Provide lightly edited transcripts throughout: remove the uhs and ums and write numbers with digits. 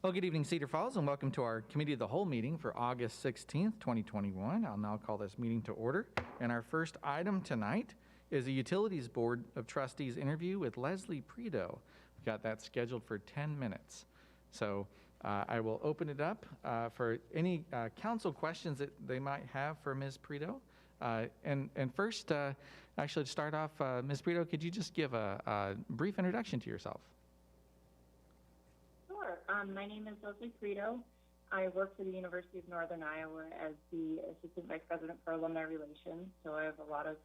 Well, good evening, Cedar Falls, and welcome to our Committee of the Whole meeting for August 16th, 2021. I'll now call this meeting to order. And our first item tonight is a Utilities Board of Trustees interview with Leslie Predo. We've got that scheduled for 10 minutes. So I will open it up for any council questions that they might have for Ms. Predo. And first, actually to start off, Ms. Predo, could you just give a brief introduction to yourself? Sure. My name is Leslie Predo. I work for the University of Northern Iowa as the Assistant Vice President for Alumni Relations. So I have a lot of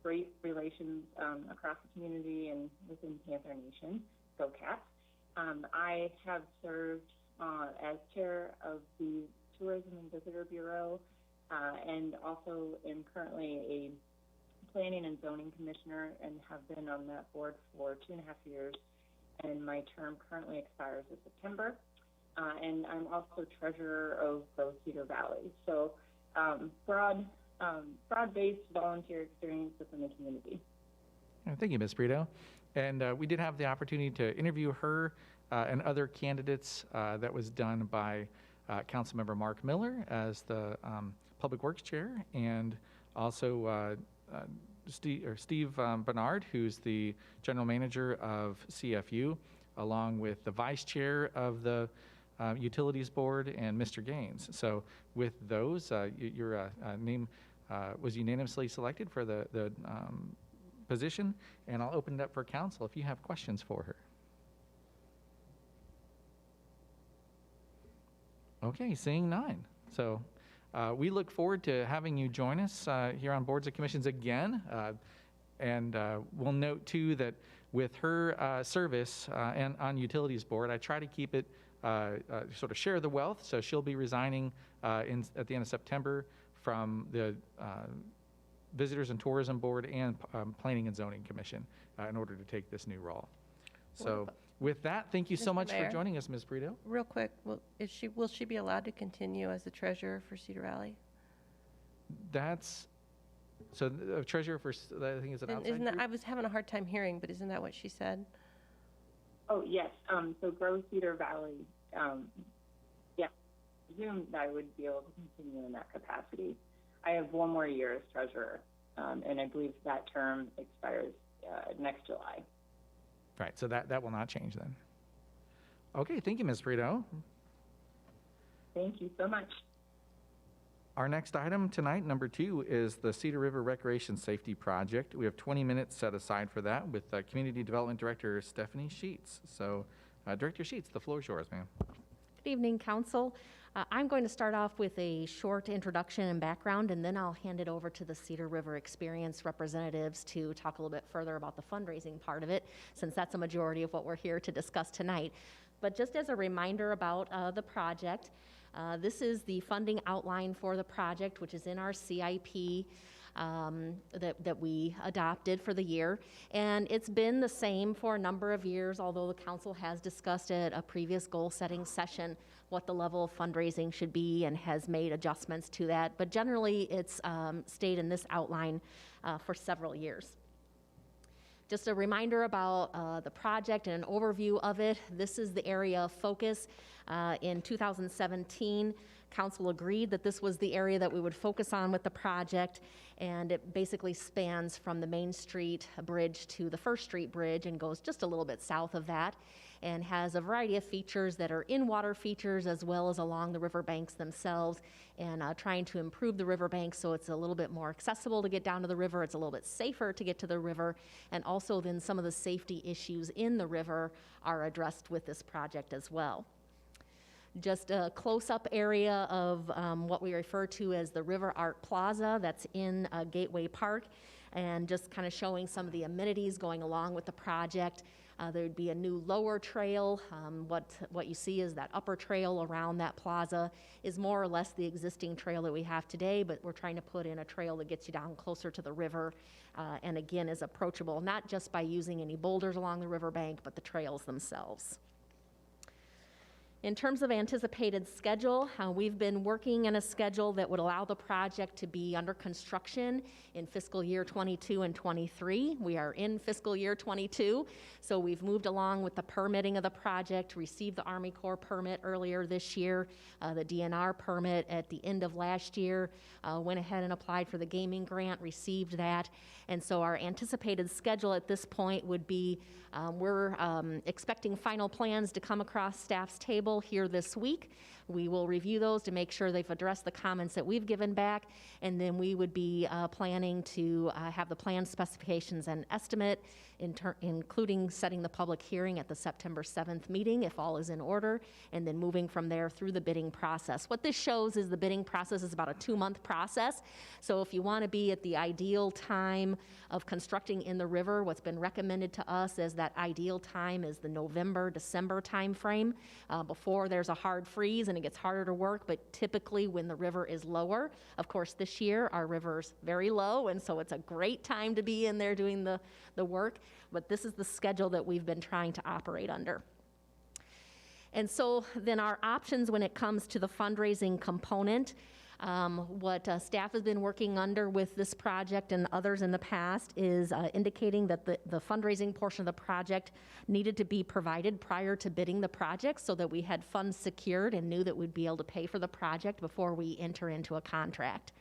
great relations across the community and within Panther Nation, Go Cats. I have served as chair of the Tourism and Visitor Bureau and also am currently a Planning and Zoning Commissioner and have been on that board for 2.5 years. And my term currently expires in September. And I'm also treasurer of Grow Cedar Valley. So broad-based volunteer experience within the community. Thank you, Ms. Predo. And we did have the opportunity to interview her and other candidates. That was done by Councilmember Mark Miller as the Public Works Chair, and also Steve Bernard, who's the General Manager of CFU, along with the Vice Chair of the Utilities Board, and Mr. Gaines. So with those, your name was unanimously selected for the position, and I'll open it up for council if you have questions for her. Okay, seeing none. So we look forward to having you join us here on Boards and Commissions again. And we'll note, too, that with her service and on Utilities Board, I try to keep it sort of share the wealth. So she'll be resigning at the end of September from the Visitors and Tourism Board and Planning and Zoning Commission in order to take this new role. So with that, thank you so much for joining us, Ms. Predo. Real quick, will she be allowed to continue as the treasurer for Cedar Valley? That's, so the treasurer for, I think, is an outside group? I was having a hard time hearing, but isn't that what she said? Oh, yes. So Grow Cedar Valley, yeah, I presume that I would be able to continue in that capacity. I have 1 more year as treasurer, and I believe that term expires next July. Right, so that will not change then. Okay, thank you, Ms. Predo. Thank you so much. Our next item tonight, number 2, is the Cedar River Recreation Safety Project. We have 20 minutes set aside for that with Community Development Director Stephanie Sheets. So, Director Sheets, the floor is yours, ma'am. Good evening, Council. I'm going to start off with a short introduction and background, and then I'll hand it over to the Cedar River Experience representatives to talk a little bit further about the fundraising part of it, since that's a majority of what we're here to discuss tonight. But just as a reminder about the project, this is the funding outline for the project, which is in our CIP that we adopted for the year. And it's been the same for a number of years, although the council has discussed at a previous goal-setting session what the level of fundraising should be and has made adjustments to that. But generally, it's stayed in this outline for several years. Just a reminder about the project and an overview of it. This is the area of focus. In 2017, Council agreed that this was the area that we would focus on with the project, and it basically spans from the Main Street Bridge to the First Street Bridge and goes just a little bit south of that, and has a variety of features that are in-water features as well as along the riverbanks themselves, and trying to improve the riverbanks so it's a little bit more accessible to get down to the river, it's a little bit safer to get to the river, and also then some of the safety issues in the river are addressed with this project as well. Just a close-up area of what we refer to as the River Art Plaza that's in Gateway Park, and just kind of showing some of the amenities going along with the project. There'd be a new lower trail. What you see is that upper trail around that plaza is more or less the existing trail that we have today, but we're trying to put in a trail that gets you down closer to the river, and again is approachable not just by using any boulders along the riverbank, but the trails themselves. In terms of anticipated schedule, we've been working in a schedule that would allow the project to be under construction in fiscal year 22 and 23. We are in fiscal year 22, so we've moved along with the permitting of the project, received the Army Corps permit earlier this year, the DNR permit at the end of last year, went ahead and applied for the gaming grant, received that, and so our anticipated schedule at this point would be we're expecting final plans to come across staff's table here this week. We will review those to make sure they've addressed the comments that we've given back, and then we would be planning to have the plan specifications and estimate, including setting the public hearing at the September 7th meeting if all is in order, and then moving from there through the bidding process. What this shows is the bidding process is about a 2-month process. So if you want to be at the ideal time of constructing in the river, what's been recommended to us as that ideal time is the November, December timeframe before there's a hard freeze and it gets harder to work, but typically when the river is lower. Of course, this year our river's very low, and so it's a great time to be in there doing the work, but this is the schedule that we've been trying to operate under. And so then our options when it comes to the fundraising component, what staff has been working under with this project and others in the past is indicating that the fundraising portion of the project needed to be provided prior to bidding the project so that we had funds secured and knew that we'd be able to pay for the project before we enter into a contract.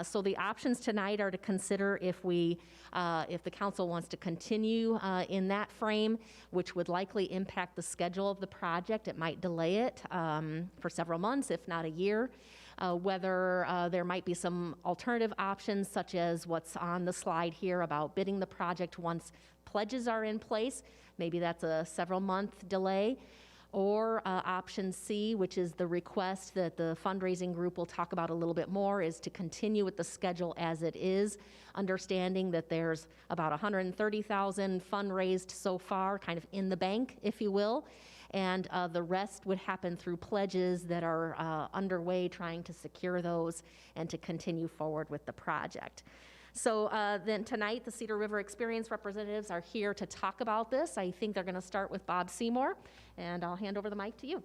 So the options tonight are to consider if the council wants to continue in that frame, which would likely impact the schedule of the project. It might delay it for several months, if not a year. Whether there might be some alternative options, such as what's on the slide here about bidding the project once pledges are in place. Maybe that's a several-month delay. Or option C, which is the request that the fundraising group will talk about a little bit more, is to continue with the schedule as it is, understanding that there's about $130,000 fundraised so far, kind of in the bank, if you will, and the rest would happen through pledges that are underway, trying to secure those and to continue forward with the project. So then tonight, the Cedar River Experience representatives are here to talk about this. I think they're going to start with Bob Seymour, and I'll hand over the mic to you.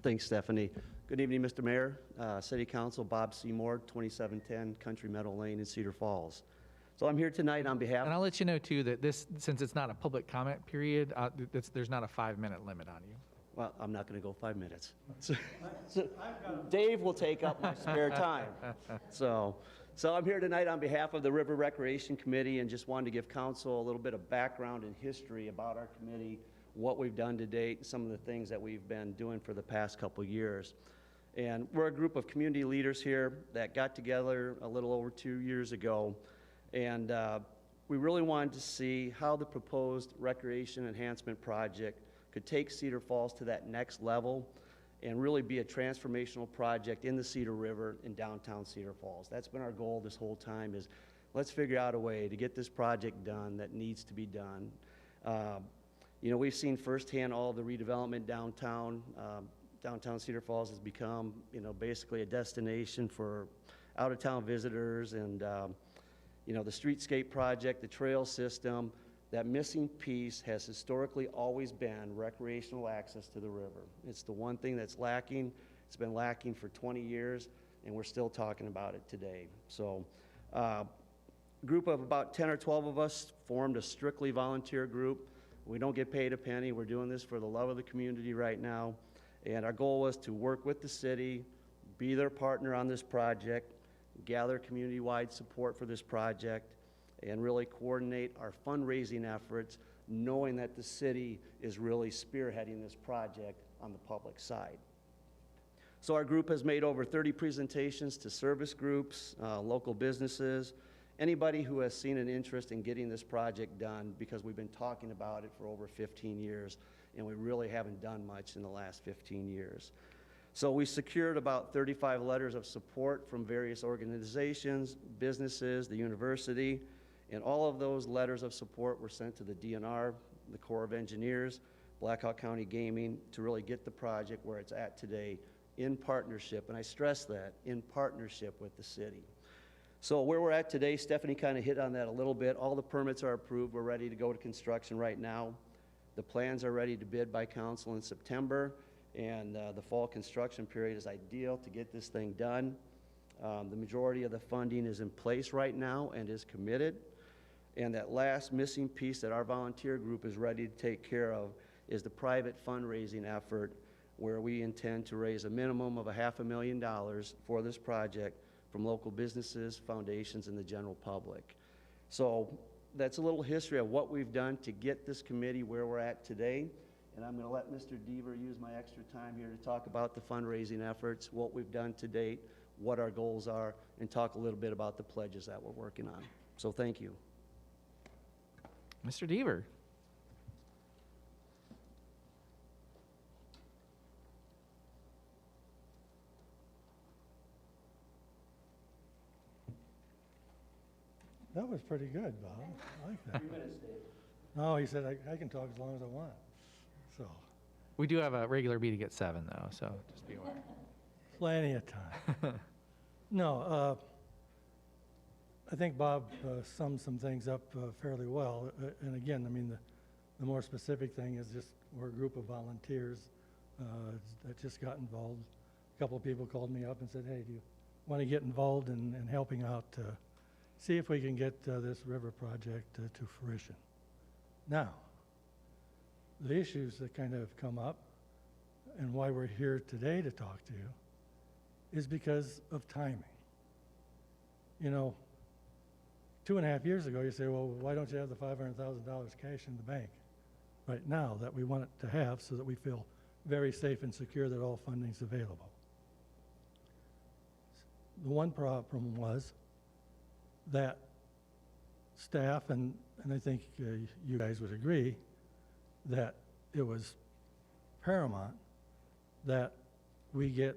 Thanks, Stephanie. Good evening, Mr. Mayor, City Council, Bob Seymour, 2710 Country Meadow Lane in Cedar Falls. So I'm here tonight on behalf. And I'll let you know, too, that this, since it's not a public comment period, there's not a 5-minute limit on you. Well, I'm not going to go 5 minutes. So Dave will take up my spare time. So I'm here tonight on behalf of the River Recreation Committee and just wanted to give council a little bit of background and history about our committee, what we've done to date, and some of the things that we've been doing for the past couple years. And we're a group of community leaders here that got together a little over 2 years ago, and we really wanted to see how the proposed recreation enhancement project could take Cedar Falls to that next level and really be a transformational project in the Cedar River in downtown Cedar Falls. That's been our goal this whole time, is let's figure out a way to get this project done that needs to be done. You know, we've seen firsthand all the redevelopment downtown. Downtown Cedar Falls has become, you know, basically a destination for out-of-town visitors, and you know, the streetscape project, the trail system. That missing piece has historically always been recreational access to the river. It's the one thing that's lacking. It's been lacking for 20 years, and we're still talking about it today. So a group of about 10 or 12 of us formed a strictly volunteer group. We don't get paid a penny. We're doing this for the love of the community right now. And our goal was to work with the city, be their partner on this project, gather community-wide support for this project, and really coordinate our fundraising efforts, knowing that the city is really spearheading this project on the public side. So our group has made over 30 presentations to service groups, local businesses, anybody who has seen an interest in getting this project done, because we've been talking about it for over 15 years, and we really haven't done much in the last 15 years. So we secured about 35 letters of support from various organizations, businesses, the university, and all of those letters of support were sent to the DNR, the Corps of Engineers, Blackhawk County Gaming, to really get the project where it's at today in partnership, and I stress that, in partnership with the city. So where we're at today, Stephanie kind of hit on that a little bit. All the permits are approved. We're ready to go to construction right now. The plans are ready to bid by council in September, and the fall construction period is ideal to get this thing done. The majority of the funding is in place right now and is committed. And that last missing piece that our volunteer group is ready to take care of is the private fundraising effort, where we intend to raise a minimum of $500,000 for this project from local businesses, foundations, and the general public. So that's a little history of what we've done to get this committee where we're at today. And I'm going to let Mr. Deaver use my extra time here to talk about the fundraising efforts, what we've done to date, what our goals are, and talk a little bit about the pledges that we're working on. So thank you. Mr. Deaver. That was pretty good, Bob. I like that. No, he said I can talk as long as I want. So, We do have a regular meeting at 7, though, so just be aware. plenty of time. No, I think Bob summed some things up fairly well. And again, I mean, the more specific thing is just we're a group of volunteers that just got involved. A couple of people called me up and said, hey, do you want to get involved in helping out to see if we can get this river project to fruition? Now, the issues that kind of come up and why we're here today to talk to you is because of timing. You know, 2.5 years ago, you say, well, why don't you have the $500,000 cash in the bank right now that we want it to have so that we feel very safe and secure that all funding's available? The one problem was that staff, and I think you guys would agree, that it was paramount that we get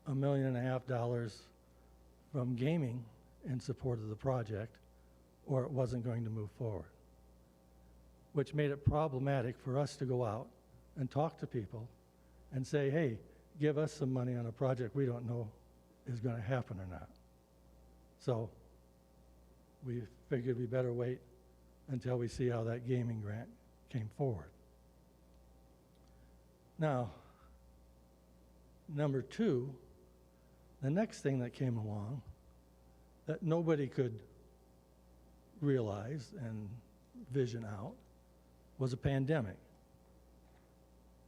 $1.5 million from gaming in support of the project, or it wasn't going to move forward, which made it problematic for us to go out and talk to people and say, hey, give us some money on a project we don't know is going to happen or not. So we figured we better wait until we see how that gaming grant came forward. Now, number two, the next thing that came along that nobody could realize and vision out was a pandemic.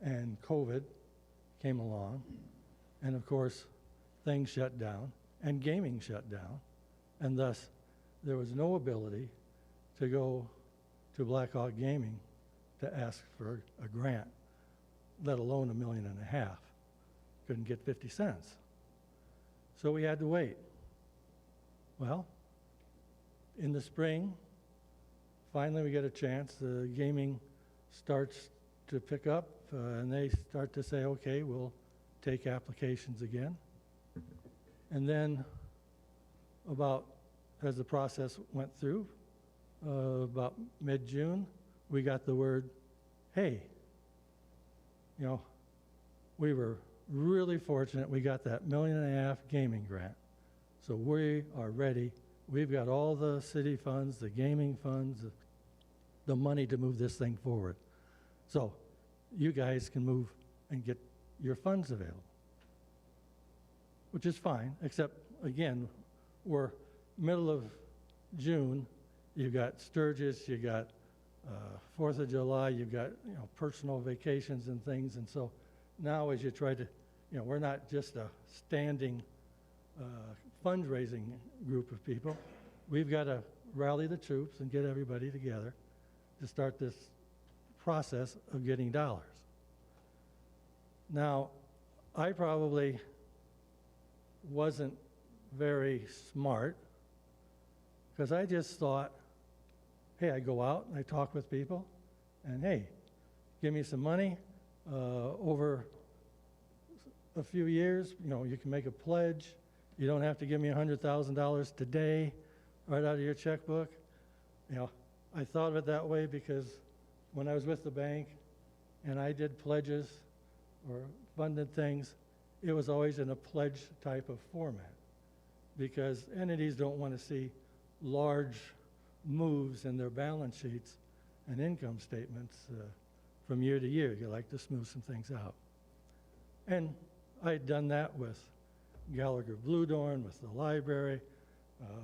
And COVID came along, and of course, things shut down, and gaming shut down, and thus there was no ability to go to Blackhawk Gaming to ask for a grant, let alone $1.5 million. Couldn't get 50 cents. So we had to wait. Well, in the spring, finally we get a chance. The gaming starts to pick up, and they start to say, okay, we'll take applications again. And then as the process went through, about mid-June, we got the word, hey, you know, we were really fortunate we got that $1.5 million gaming grant. So we are ready. We've got all the city funds, the gaming funds, the money to move this thing forward. So you guys can move and get your funds available, which is fine, except, again, we're middle of June. You've got Sturgis, you got 4th of July, you've got, you know, personal vacations and things. And so now as you try to, you know, we're not just a standing fundraising group of people. We've got to rally the troops and get everybody together to start this process of getting dollars. Now, I probably wasn't very smart because I just thought, hey, I go out and I talk with people and hey, give me some money over a few years. You know, you can make a pledge. You don't have to give me $100,000 today right out of your checkbook. You know, I thought of it that way because when I was with the bank and I did pledges or funded things, it was always in a pledge type of format. because entities don't want to see large moves in their balance sheets and income statements from year to year. You like to smooth some things out. And I had done that with Gallagher Bluedorn, with the library,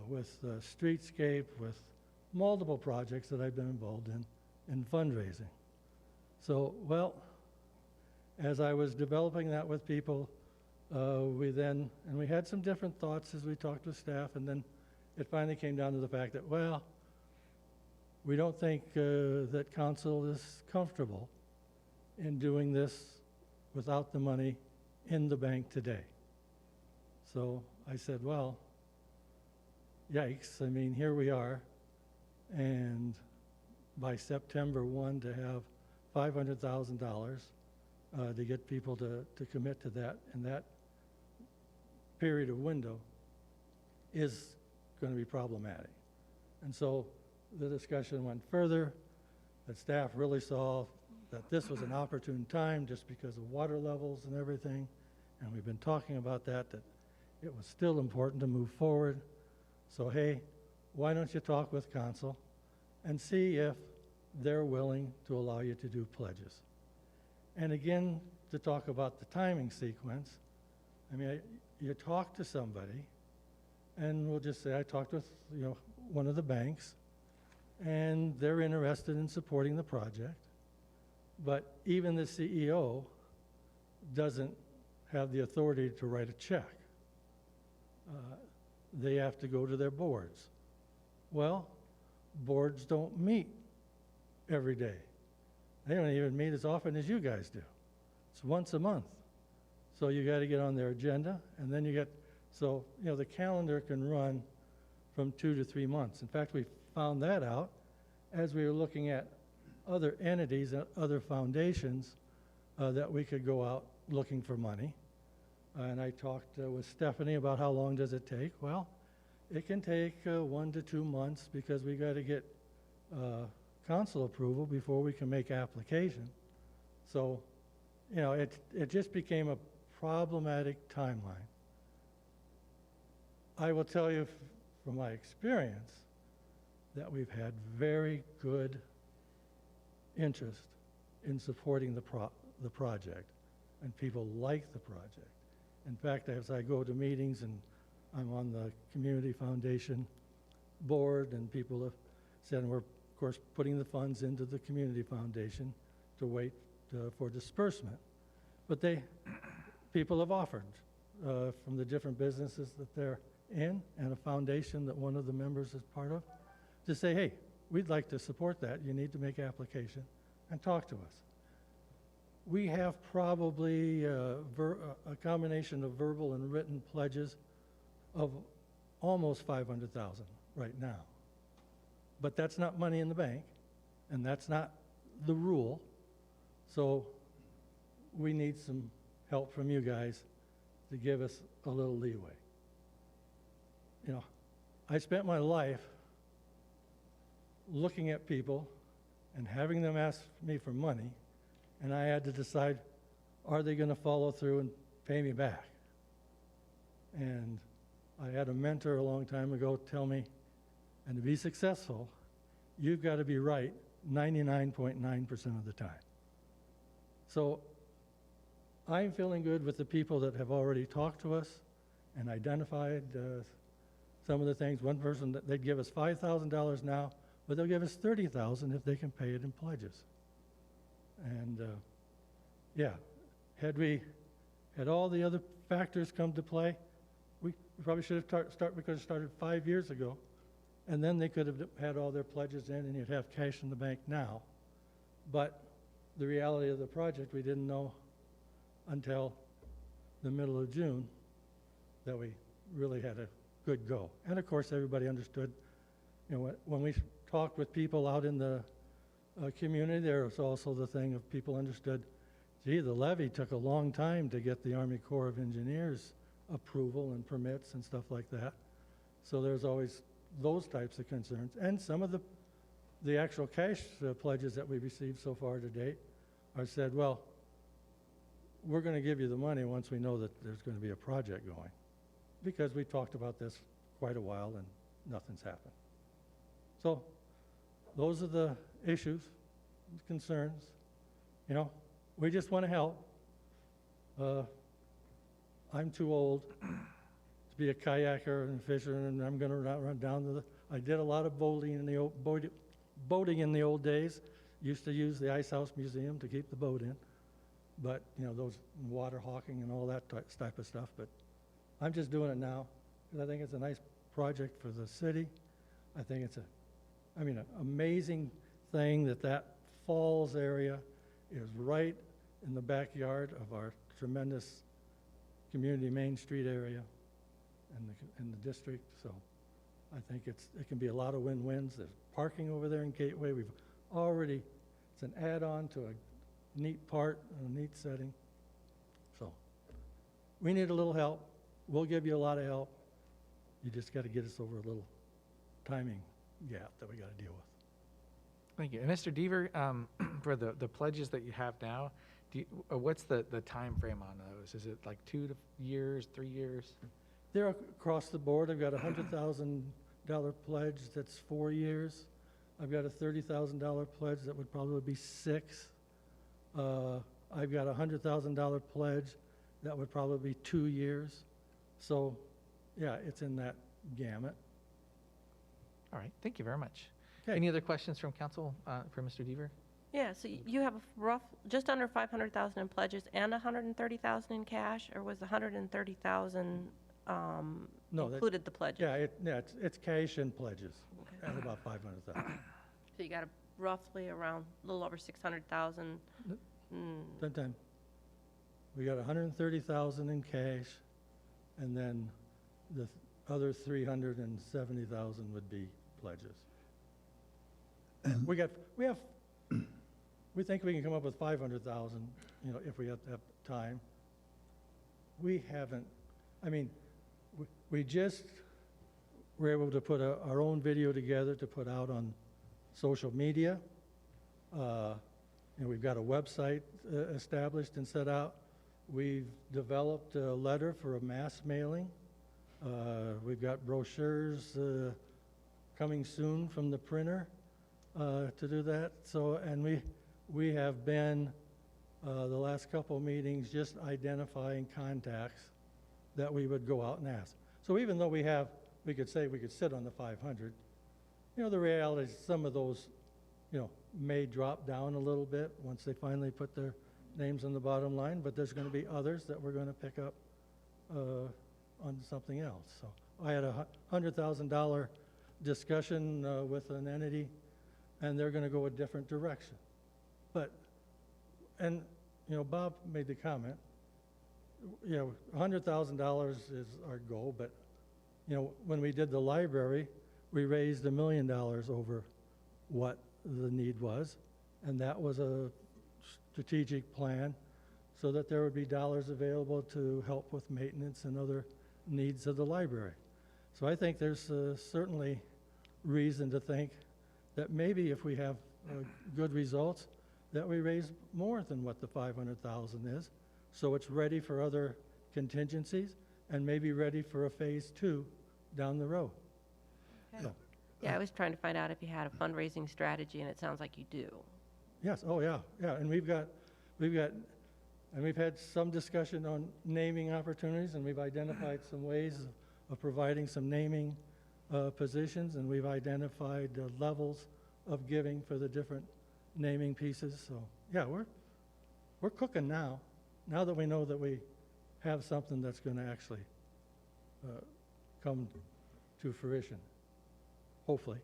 with Streetscape, with multiple projects that I've been involved in fundraising. So, well, as I was developing that with people, we had some different thoughts as we talked with staff, and then it finally came down to the fact that, well, we don't think that council is comfortable in doing this without the money in the bank today. So I said, well, yikes, I mean, here we are, and by September 1 to have $500,000 to get people to commit to that in that period of window is going to be problematic. And so the discussion went further. The staff really saw that this was an opportune time just because of water levels and everything. And we've been talking about that it was still important to move forward. So, hey, why don't you talk with council and see if they're willing to allow you to do pledges? And again, to talk about the timing sequence, I mean, you talk to somebody, and we'll just say I talked with one of the banks, and they're interested in supporting the project, but even the CEO doesn't have the authority to write a check. They have to go to their boards. Well, boards don't meet every day. They don't even meet as often as you guys do. It's once a month. So you got to get on their agenda, and then the calendar can run from 2 to 3 months. In fact, we found that out as we were looking at other entities and other foundations that we could go out looking for money. And I talked with Stephanie about how long does it take. Well, it can take 1 to 2 months because we got to get council approval before we can make application. So, it just became a problematic timeline. I will tell you from my experience that we've had very good interest in supporting the project, and people like the project. In fact, as I go to meetings, and I'm on the Community Foundation board, and people have said, and we're, of course, putting the funds into the Community Foundation to wait for disbursement. But people have offered from the different businesses that they're in, and a foundation that one of the members is part of, to say, hey, we'd like to support that. You need to make application and talk to us. We have probably a combination of verbal and written pledges of almost 500,000 right now. But that's not money in the bank, and that's not the rule. So we need some help from you guys to give us a little leeway. I spent my life looking at people and having them ask me for money, and I had to decide, are they going to follow through and pay me back? And I had a mentor a long time ago tell me, and to be successful, you've got to be right 99.9% of the time. So I'm feeling good with the people that have already talked to us and identified some of the things. One person, they'd give us $5,000 now, but they'll give us $30,000 if they can pay it in pledges. And had all the other factors come to play, we probably should have we could have started 5 years ago, and then they could have had all their pledges in, and you'd have cash in the bank now. But the reality of the project, we didn't know until the middle of June that we really had a good go. And of course, everybody understood, when we talked with people out in the community, there was also the thing of people understood, gee, the levy took a long time to get the Army Corps of Engineers approval and permits and stuff like that. So there's always those types of concerns. And some of the actual cash pledges that we've received so far to date are said, well, we're going to give you the money once we know that there's going to be a project going. because we talked about this quite a while and nothing's happened. So those are the issues, concerns. You know, we just want to help. I'm too old to be a kayaker and fisher, and I'm going to run down to the. I did a lot of boating in the boating in the old days. Used to use the Ice House Museum to keep the boat in, but you know those water hawking and all that type of stuff. But I'm just doing it now because I think it's a nice project for the city. I think it's an amazing thing that falls area is right in the backyard of our tremendous community Main Street area in the district. So I think it can be a lot of win-wins. There's parking over there in Gateway. It's an add-on to a neat part, a neat setting. So we need a little help. We'll give you a lot of help. You just got to get us over a little timing gap that we got to deal with. Thank you. And Mr. Deaver, for the pledges that you have now, what's the time frame on those? Is it like 2 years, 3 years? They're across the board. I've got a $100,000 pledge that's 4 years. I've got a $30,000 pledge that would probably be 6. I've got a $100,000 pledge that would probably be 2 years. So, yeah, it's in that gamut. All right. Thank you very much. Okay. Any other questions from council for Mr. Deaver? Yeah, so you have a just under 500,000 in pledges and 130,000 in cash, or was the 130,000 No, included the pledges? Yeah, it's cash and pledges at about 500,000. So you got roughly around a little over 600,000. Sometime. We got 130,000 in cash, and then the other 370,000 would be pledges. We think we can come up with 500,000, you know, if we have time. We haven't, we just were able to put our own video together to put out on social media. And we've got a website established and set out. We've developed a letter for a mass mailing. We've got brochures coming soon from the printer to do that. So, and we have been, the last couple of meetings, just identifying contacts that we would go out and ask. So even though we could say we could sit on the 500, you know, the reality is some of those, you know, may drop down a little bit once they finally put their names on the bottom line, but there's going to be others that we're going to pick up on something else. So I had a $100,000 discussion with an entity, and they're going to go a different direction. And you know, Bob made the comment, you know, $100,000 is our goal, but you know, when we did the library, we raised $1 million over what the need was, and that was a strategic plan so that there would be dollars available to help with maintenance and other needs of the library. So I think there's certainly reason to think that maybe if we have good results, that we raise more than what the 500,000 is, so it's ready for other contingencies and maybe ready for a phase 2 down the road. Okay. So, Yeah, I was trying to find out if you had a fundraising strategy, and it sounds like you do. yes, oh yeah, and we've had some discussion on naming opportunities, and we've identified some ways of providing some naming positions, and we've identified levels of giving for the different naming pieces. So yeah, we're cooking now that we know that we have something that's going to actually come to fruition, hopefully,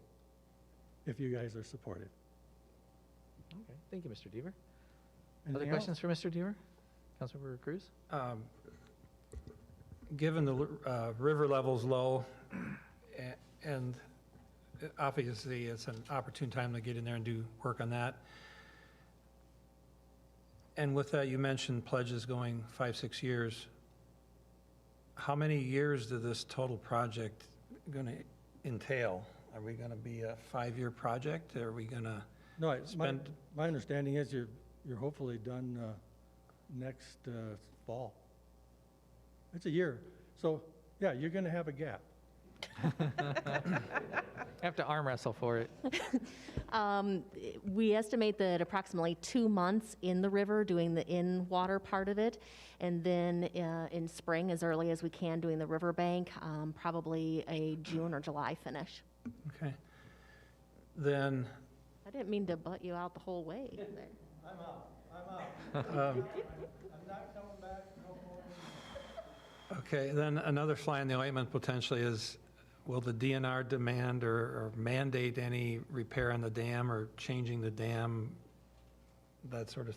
if you guys are supportive. Okay. Thank you, Mr. Deaver. Anything Other else? questions for Mr. Deaver? Councilmember Cruz? Given the river level's low, and obviously it's an opportune time to get in there and do work on that. And with that, you mentioned pledges going 5-6 years. How many years did this total project going to entail? Are we going to be a 5-year project? Are we going to No, spend? my understanding is you're hopefully done next fall. It's a year. So Yeah, you're going to have a gap. I have to arm wrestle for it. We estimate that approximately 2 months in the river doing the in-water part of it, and then in spring, as early as we can, doing the riverbank, probably a June or July finish. Okay. Then, I didn't mean to butt you out the whole way there. okay, then another fly in the ointment potentially is, will the DNR demand or mandate any repair on the dam or changing the dam, that sort of,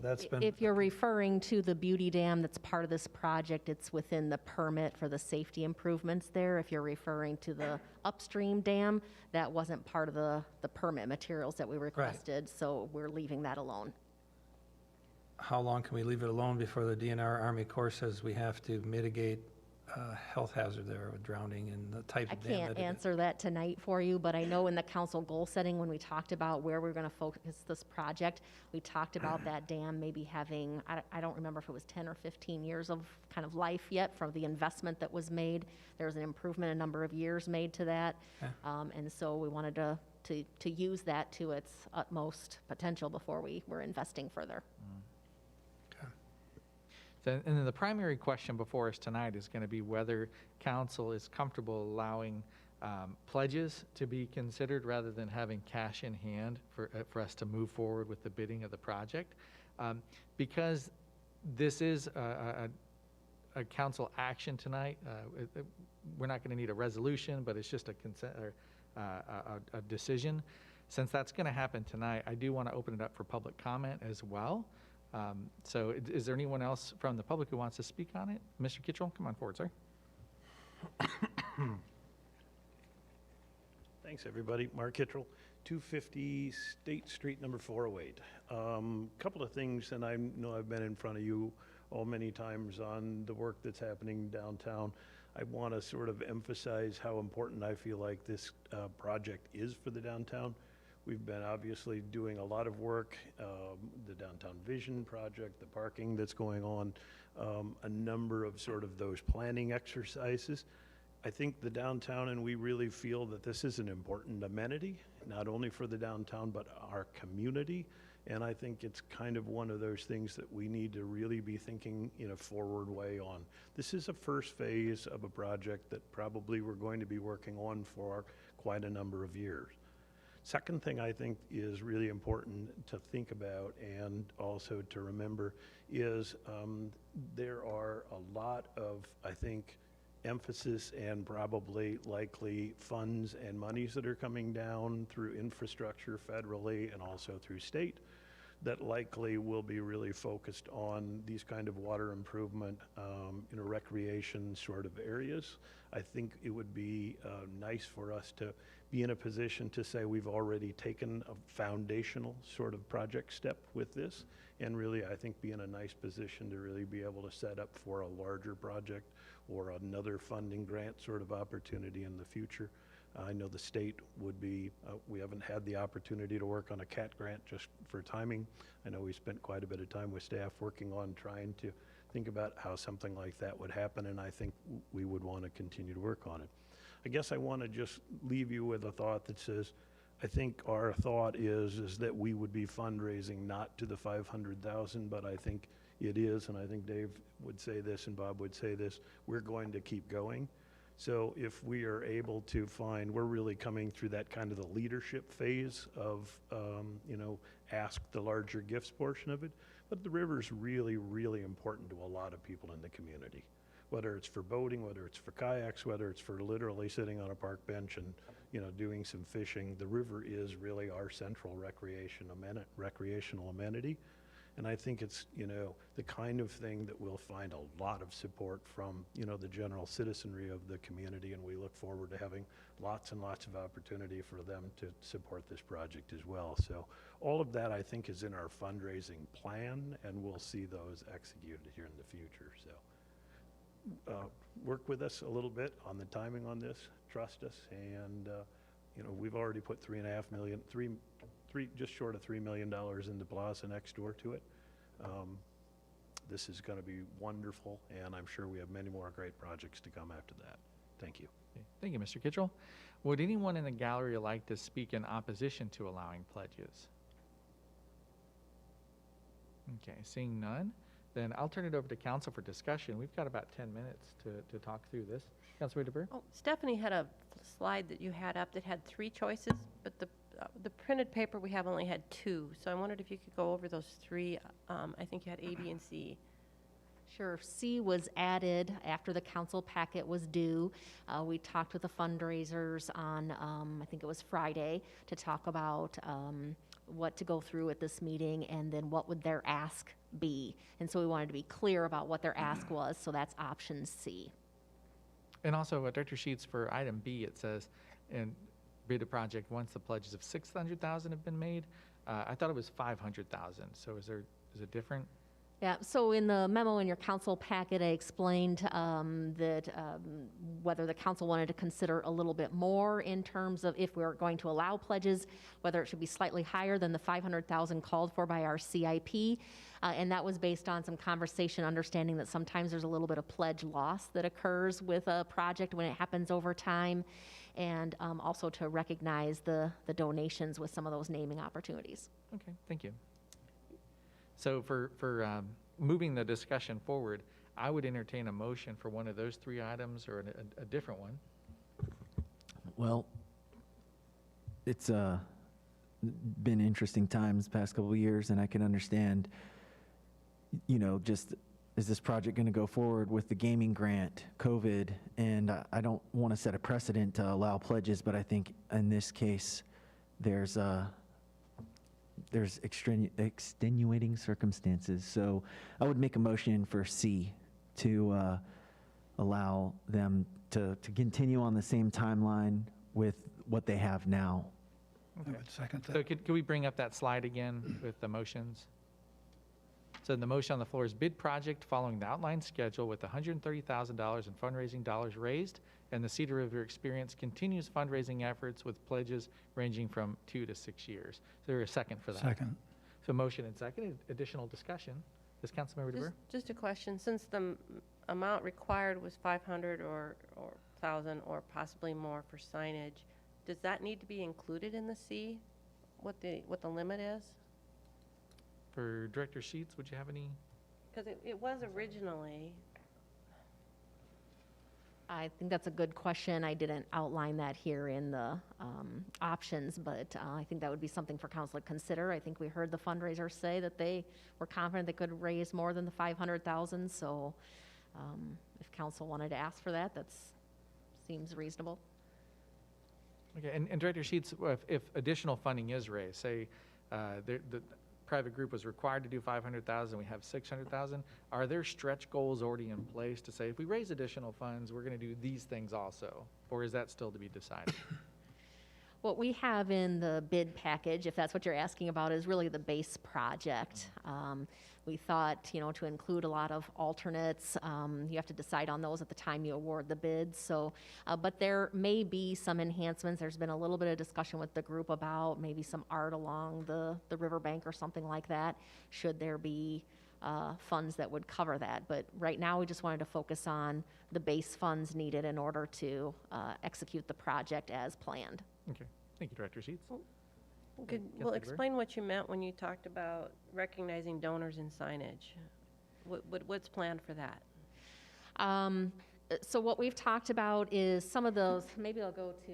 that's been, If you're referring to the Beauty Dam that's part of this project, it's within the permit for the safety improvements there. If you're referring to the upstream dam, that wasn't part of the permit materials that we requested, so we're leaving that alone. how long can we leave it alone before the DNR Army Corps says we have to mitigate health hazard there with drowning and the type I of dam can't that it is? answer that tonight for you, but I know in the council goal setting, when we talked about where we're going to focus this project, we talked about that dam maybe having, I don't remember if it was 10 or 15 years of kind of life yet from the investment that was made. There was an improvement, a number of years made to that. Okay. And so we wanted to use that to its utmost potential before we were investing further. And then the primary question before us tonight is going to be whether council is comfortable allowing pledges to be considered rather than having cash in hand for us to move forward with the bidding of the project. Because this is a council action tonight, we're not going to need a resolution, but it's just a consent or a decision. Since that's going to happen tonight, I do want to open it up for public comment as well. So is there anyone else from the public who wants to speak on it? Mr. Kittrell, come on forward, sir. Thanks, everybody. Mark Kittrell, 250 State Street, number 408. Couple of things, and I know I've been in front of you all many times on the work that's happening downtown. I want to sort of emphasize how important I feel like this project is for the downtown. We've been obviously doing a lot of work, the Downtown Vision project, the parking that's going on, a number of sort of those planning exercises. I think the downtown, and we really feel that this is an important amenity, not only for the downtown, but our community. And I think it's kind of one of those things that we need to really be thinking in a forward way on. This is a first phase of a project that probably we're going to be working on for quite a number of years. Second thing I think is really important to think about and also to remember is there are a lot of, I think, emphasis and probably likely funds and monies that are coming down through infrastructure federally and also through state that likely will be really focused on these kind of water improvement, recreation sort of areas. I think it would be nice for us to be in a position to say we've already taken a foundational sort of project step with this, and really I think be in a nice position to really be able to set up for a larger project or another funding grant sort of opportunity in the future. I know the state would be, we haven't had the opportunity to work on a CAT grant just for timing. I know we spent quite a bit of time with staff working on trying to think about how something like that would happen, and I think we would want to continue to work on it. I guess I want to just leave you with a thought that says, I think our thought is that we would be fundraising not to the 500,000, but I think it is, and I think Dave would say this and Bob would say this, we're going to keep going. So if we are able to find, we're really coming through that kind of the leadership phase of, ask the larger gifts portion of it. But the river's really, really important to a lot of people in the community. Whether it's for boating, whether it's for kayaks, whether it's for literally sitting on a park bench and, doing some fishing, the river is really our central recreational amenity. And I think it's, the kind of thing that we'll find a lot of support from, the general citizenry of the community, and we look forward to having lots and lots of opportunity for them to support this project as well. So all of that, I think, is in our fundraising plan, and we'll see those executed here in the future. So work with us a little bit on the timing on this, trust us, and, we've already put $3.5 million, just short of $3 million in the plaza next door to it. This is going to be wonderful, and I'm sure we have many more great projects to come after that. Thank you. Okay, thank you, Mr. Kittrell. Would anyone in the gallery like to speak in opposition to allowing pledges? Okay, seeing none, then I'll turn it over to council for discussion. We've got about 10 minutes to talk through this. Councilor DeBur? Oh, Stephanie had a slide that you had up that had 3 choices, but the printed paper we have only had 2. So I wondered if you could go over those 3. I think you had A, B, and C. Sure. C was added after the council packet was due. We talked with the fundraisers on, I think it was Friday, to talk about what to go through at this meeting and then what would their ask be. And so we wanted to be clear about what their ask was, so that's option C. And also, Director Sheets, for item B, it says, and bid a project once the pledges of 600,000 have been made. I thought it was 500,000. So is it different? Yeah, so in the memo in your council packet, I explained that whether the council wanted to consider a little bit more in terms of if we're going to allow pledges, whether it should be slightly higher than the 500,000 called for by our CIP. And that was based on some conversation, understanding that sometimes there's a little bit of pledge loss that occurs with a project when it happens over time, and also to recognize the donations with some of those naming opportunities. Okay, thank you. So for moving the discussion forward, I would entertain a motion for one of those 3 items or a different one. Well, it's been interesting times the past couple of years, and I can understand, just is this project going to go forward with the gaming grant, COVID, and I don't want to set a precedent to allow pledges, but I think in this case, there's extenuating circumstances. So I would make a motion for C to allow them to continue on the same timeline with what they have now. I would second So that. could we bring up that slide again with the motions? So the motion on the floor is bid project following the outlined schedule with $130,000 in fundraising dollars raised, and the Cedar River Experience continues fundraising efforts with pledges ranging from 2 to 6 years. Is there a second for that? Second. So motion and second. Additional discussion. Does Councilmember DeBur? Just a question, since the amount required was 500 or 1,000 or possibly more for signage, does that need to be included in the C, what the limit is? For Director Sheets, would you have any? Because it was originally, I think that's a good question. I didn't outline that here in the options, but I think that would be something for council to consider. I think we heard the fundraisers say that they were confident they could raise more than the 500,000. So if council wanted to ask for that, seems reasonable. Okay, and Director Sheets, if additional funding is raised, say the private group was required to do 500,000, we have 600,000, are there stretch goals already in place to say, if we raise additional funds, we're going to do these things also? Or is that still to be decided? What we have in the bid package, if that's what you're asking about, is really the base project. We thought, to include a lot of alternates, you have to decide on those at the time you award the bids. So, but there may be some enhancements. There's been a little bit of discussion with the group about maybe some art along the riverbank or something like that, should there be funds that would cover that. But right now, we just wanted to focus on the base funds needed in order to execute the project as planned. Okay, thank you, Director Sheets. well, Councilor DeBur? explain what you meant when you talked about recognizing donors in signage. What's planned for that? So what we've talked about is some of those, maybe I'll go to,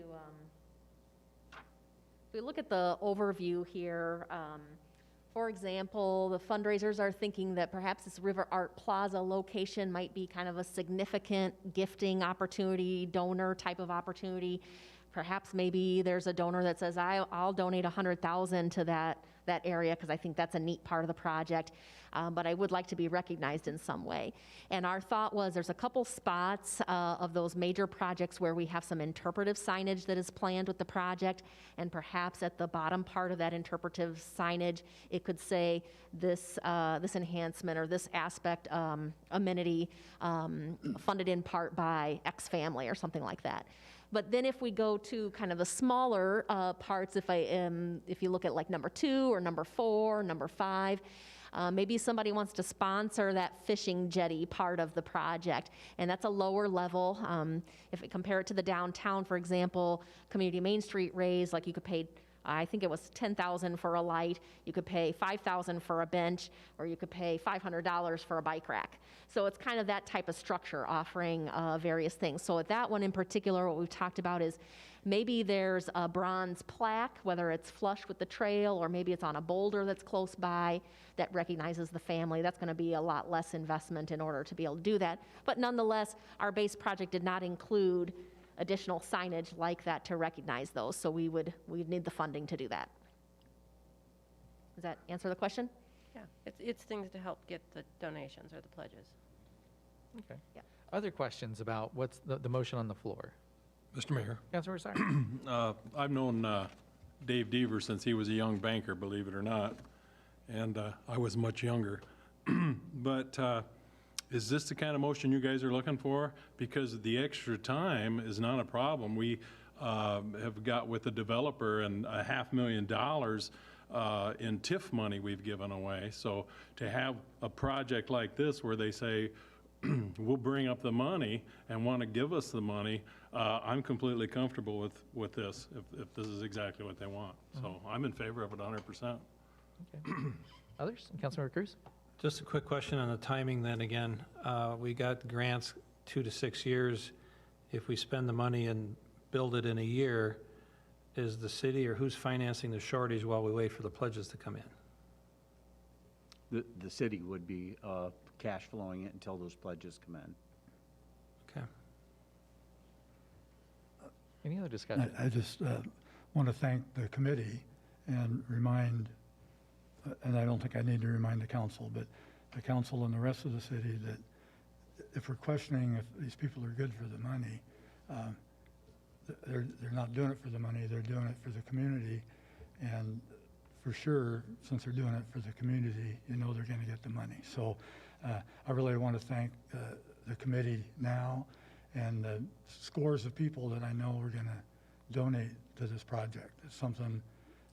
if we look at the overview here, for example, the fundraisers are thinking that perhaps this River Art Plaza location might be kind of a significant gifting opportunity, donor type of opportunity. Perhaps maybe there's a donor that says, I'll donate 100,000 to that area because I think that's a neat part of the project, but I would like to be recognized in some way. And our thought was there's a couple spots of those major projects where we have some interpretive signage that is planned with the project, and perhaps at the bottom part of that interpretive signage, it could say this enhancement or this aspect amenity funded in part by X family or something like that. But then if we go to kind of the smaller parts, if you look at like number 2 or number 4, number 5, maybe somebody wants to sponsor that fishing jetty part of the project, and that's a lower level. If we compare it to the downtown, for example, Community Main Street raise, like you could pay, I think it was $10,000 for a light, you could pay $5,000 for a bench, or you could pay $500 for a bike rack. So it's kind of that type of structure offering various things. So at that one in particular, what we've talked about is maybe there's a bronze plaque, whether it's flush with the trail or maybe it's on a boulder that's close by that recognizes the family. That's going to be a lot less investment in order to be able to do that. But nonetheless, our base project did not include additional signage like that to recognize those, so we'd need the funding to do that. Does that answer the question? Yeah, it's things to help get the donations or the pledges. Okay. Yeah. Other questions about what's the motion on the floor? Mr. Mayor, Councilmember Cedar. I've known Dave Deaver since he was a young banker, believe it or not, and I was much younger. But is this the kind of motion you guys are looking for? Because the extra time is not a problem. We have got with the developer and $500,000 in TIF money we've given away. So to have a project like this where they say, we'll bring up the money and want to give us the money, I'm completely comfortable with this, if this is exactly what they want. So I'm in favor of it 100%. Okay. Others? Councilmember Cruz? Just a quick question on the timing then again. We got grants 2 to 6 years. If we spend the money and build it in a year, is the city or who's financing the shortage while we wait for the pledges to come in? The city would be cash flowing it until those pledges come in. Okay. Any other discussion? I just want to thank the committee and remind, and I don't think I need to remind the council, but the council and the rest of the city that if we're questioning if these people are good for the money, they're not doing it for the money, they're doing it for the community. And for sure, since they're doing it for the community, you know they're going to get the money. So I really want to thank the committee now and the scores of people that I know are going to donate to this project. It's something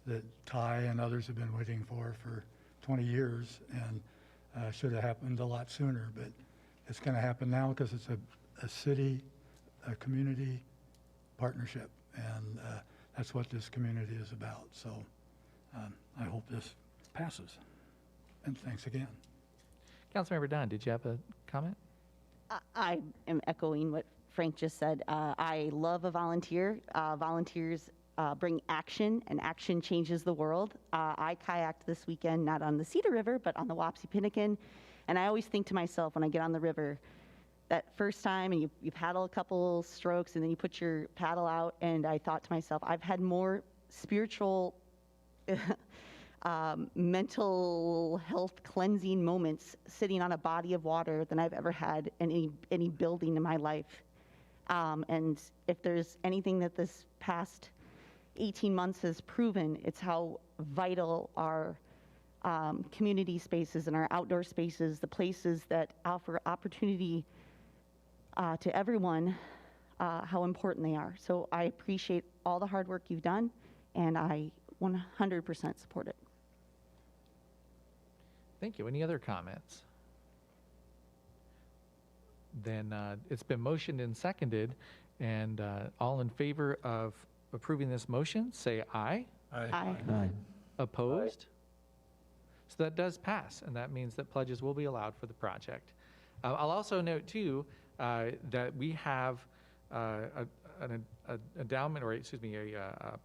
that Ty and others have been waiting for 20 years and should have happened a lot sooner. But it's going to happen now because it's a city, a community partnership. And that's what this community is about. So I hope this passes. And thanks again. Councilmember Dunn, did you have a comment? I am echoing what Frank just said. I love a volunteer. Volunteers bring action, and action changes the world. I kayaked this weekend, not on the Cedar River, but on the Wapsipinicon. And I always think to myself when I get on the river, that first time and you paddle a couple strokes and then you put your paddle out, and I thought to myself, I've had more spiritual mental health cleansing moments sitting on a body of water than I've ever had in any building in my life. And if there's anything that this past 18 months has proven, it's how vital our community spaces and our outdoor spaces, the places that offer opportunity to everyone, how important they are. So I appreciate all the hard work you've done, and I 100% support it. Thank you. Any other comments? Then it's been motioned and seconded, and all in favor of approving this motion, say aye. Aye. Aye. Opposed? So that does pass, and that means that pledges will be allowed for the project. I'll also note, too, that we have an endowment, or excuse me, a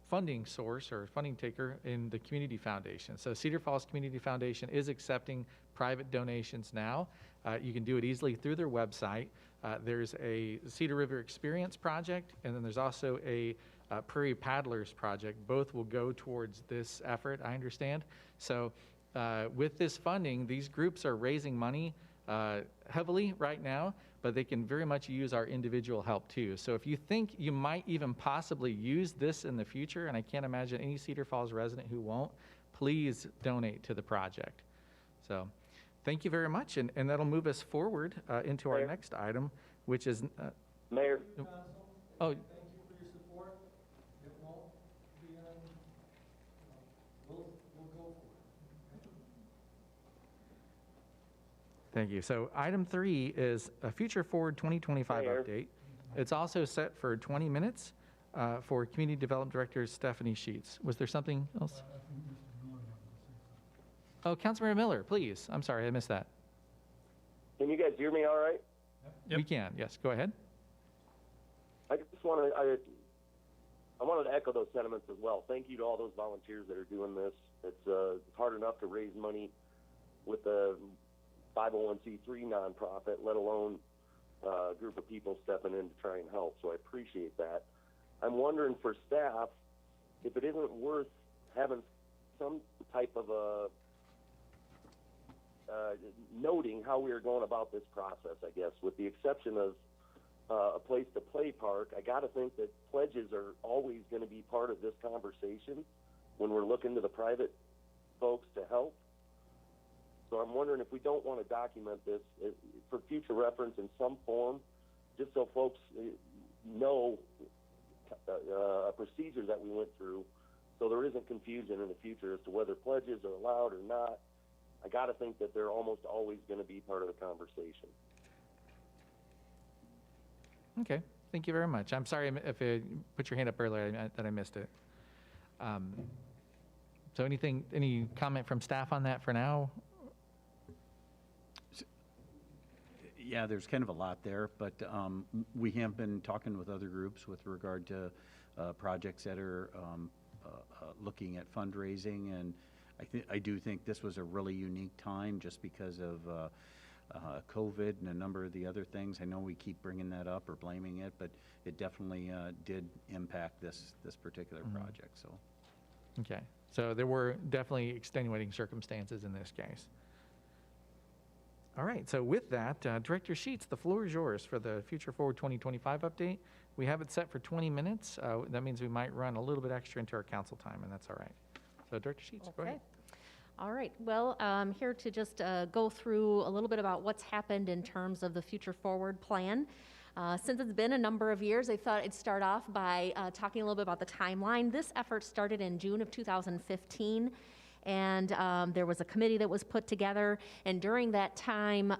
funding source or funding taker in the Community Foundation. So Cedar Falls Community Foundation is accepting private donations now. You can do it easily through their website. There's a Cedar River Experience project, and then there's also a Prairie Paddlers project. Both will go towards this effort, I understand. So with this funding, these groups are raising money heavily right now, but they can very much use our individual help too. So if you think you might even possibly use this in the future, and I can't imagine any Cedar Falls resident who won't, please donate to the project. So thank you very much, and that'll move us forward into our next item, which is... Mayor, Oh, Thank you for your support. It won't be on, we'll go for it. thank you. So item 3 is a Future Forward 2025 Mayor. update. It's also set for 20 minutes for Community Development Director Stephanie Sheets. Was there something else? Oh, Councilmember Miller, please. I'm sorry, I missed that. Can you guys hear me all right? We can, yes, go ahead. I just want to, I wanted to echo those sentiments as well. Thank you to all those volunteers that are doing this. It's hard enough to raise money with a 501c3 nonprofit, let alone a group of people stepping in to try and help. So I appreciate that. I'm wondering for staff if it isn't worth having some type of a noting how we are going about this process, I guess, with the exception of a place to play park. I got to think that pledges are always going to be part of this conversation when we're looking to the private folks to help. So I'm wondering if we don't want to document this for future reference in some form, just so folks know a procedure that we went through, so there isn't confusion in the future as to whether pledges are allowed or not. I got to think that they're almost always going to be part of the conversation. Okay, thank you very much. I'm sorry if you put your hand up earlier that I missed it. So any comment from staff on that for now? Yeah, there's kind of a lot there, but we have been talking with other groups with regard to projects that are looking at fundraising, and I do think this was a really unique time just because of COVID and a number of the other things. I know we keep bringing that up or blaming it, but it definitely did impact this particular project. So, Okay, so there were definitely extenuating circumstances in this case. All right, so with that, Director Sheets, the floor is yours for the Future Forward 2025 update. We have it set for 20 minutes. That means we might run a little bit extra into our council time, and that's all right. So Director Sheets, go ahead. All right. Well, I'm here to just go through a little bit about what's happened in terms of the Future Forward plan. Since it's been a number of years, I thought I'd start off by talking a little bit about the timeline. This effort started in June of 2015. And there was a committee that was put together, and during that time,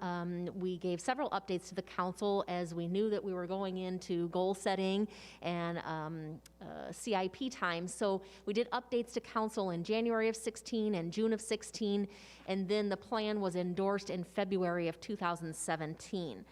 we gave several updates to the council as we knew that we were going into goal setting and CIP time. So we did updates to council in January of 16 and June of 16, and then the plan was endorsed in February of 2017.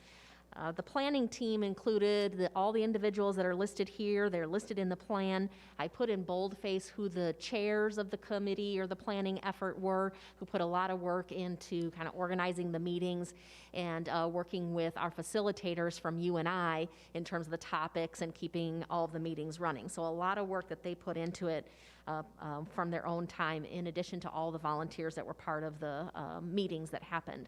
The planning team included all the individuals that are listed here. They're listed in the plan. I put in boldface who the chairs of the committee or the planning effort were, who put a lot of work into kind of organizing the meetings and working with our facilitators from UNI in terms of the topics and keeping all of the meetings running. So a lot of work that they put into it from their own time, in addition to all the volunteers that were part of the meetings that happened.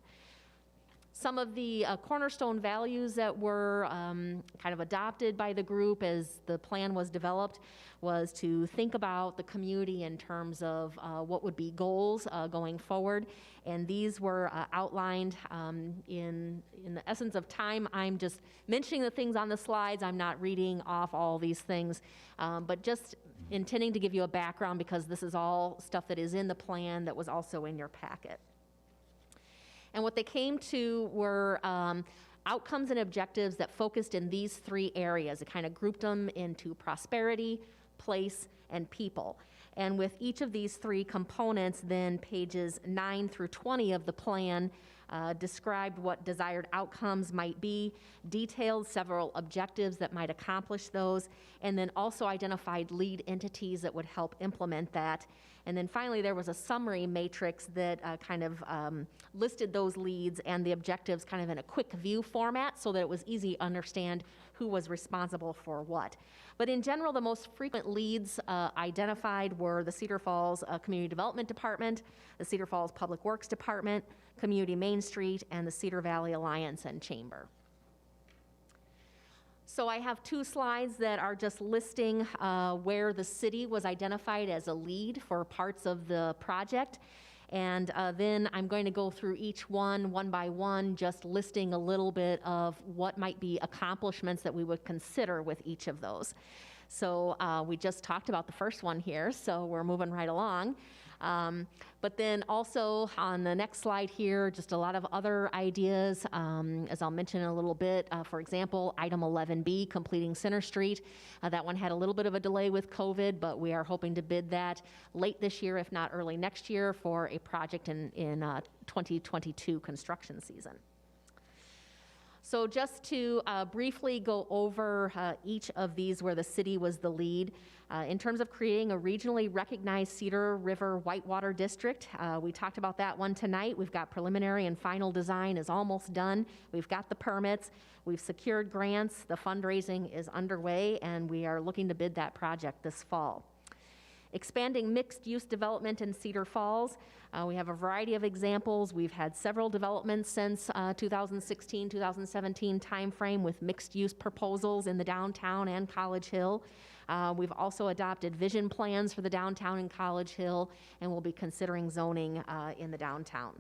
Some of the cornerstone values that were kind of adopted by the group as the plan was developed was to think about the community in terms of what would be goals going forward. And these were outlined in the essence of time. I'm just mentioning the things on the slides. I'm not reading off all these things, but just intending to give you a background because this is all stuff that is in the plan that was also in your packet. And what they came to were outcomes and objectives that focused in these 3 areas. It kind of grouped them into prosperity, place, and people. And with each of these 3 components, then pages 9 through 20 of the plan described what desired outcomes might be, detailed several objectives that might accomplish those, and then also identified lead entities that would help implement that. And then finally, there was a summary matrix that kind of listed those leads and the objectives kind of in a quick view format so that it was easy to understand who was responsible for what. But in general, the most frequent leads identified were the Cedar Falls Community Development Department, the Cedar Falls Public Works Department, Community Main Street, and the Cedar Valley Alliance and Chamber. So I have 2 slides that are just listing where the city was identified as a lead for parts of the project. And then I'm going to go through each one by one, just listing a little bit of what might be accomplishments that we would consider with each of those. So we just talked about the first one here, so we're moving right along. But then also on the next slide here, just a lot of other ideas, as I'll mention in a little bit. For example, item 11B, completing Center Street. That one had a little bit of a delay with COVID, but we are hoping to bid that late this year, if not early next year, for a project in 2022 construction season. So just to briefly go over each of these where the city was the lead. In terms of creating a regionally recognized Cedar River Whitewater District, we talked about that one tonight. We've got preliminary and final design is almost done. We've got the permits. We've secured grants. The fundraising is underway, and we are looking to bid that project this fall. Expanding mixed-use development in Cedar Falls. We have a variety of examples. We've had several developments since 2016, 2017 timeframe with mixed-use proposals in the downtown and College Hill. We've also adopted vision plans for the downtown and College Hill, and we'll be considering zoning in the downtown.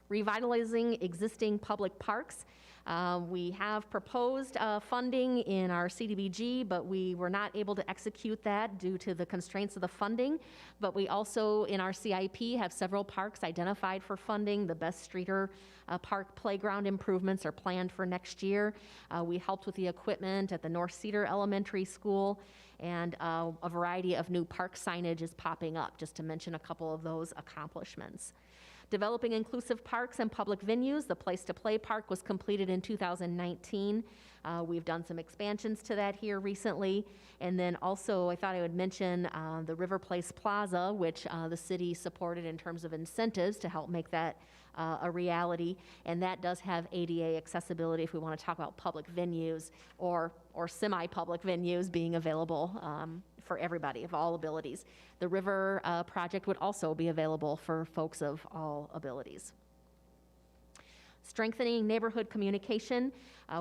Revitalizing existing public parks. We have proposed funding in our CDBG, but we were not able to execute that due to the constraints of the funding. But we also, in our CIP, have several parks identified for funding. The Best Streeter Park playground improvements are planned for next year. We helped with the equipment at the North Cedar Elementary School, and a variety of new park signage is popping up, just to mention a couple of those accomplishments. Developing inclusive parks and public venues. The Place to Play Park was completed in 2019. We've done some expansions to that here recently. And then also, I thought I would mention the River Place Plaza, which the city supported in terms of incentives to help make that a reality. And that does have ADA accessibility if we want to talk about public venues or semi-public venues being available for everybody of all abilities. The river project would also be available for folks of all abilities. Strengthening neighborhood communication.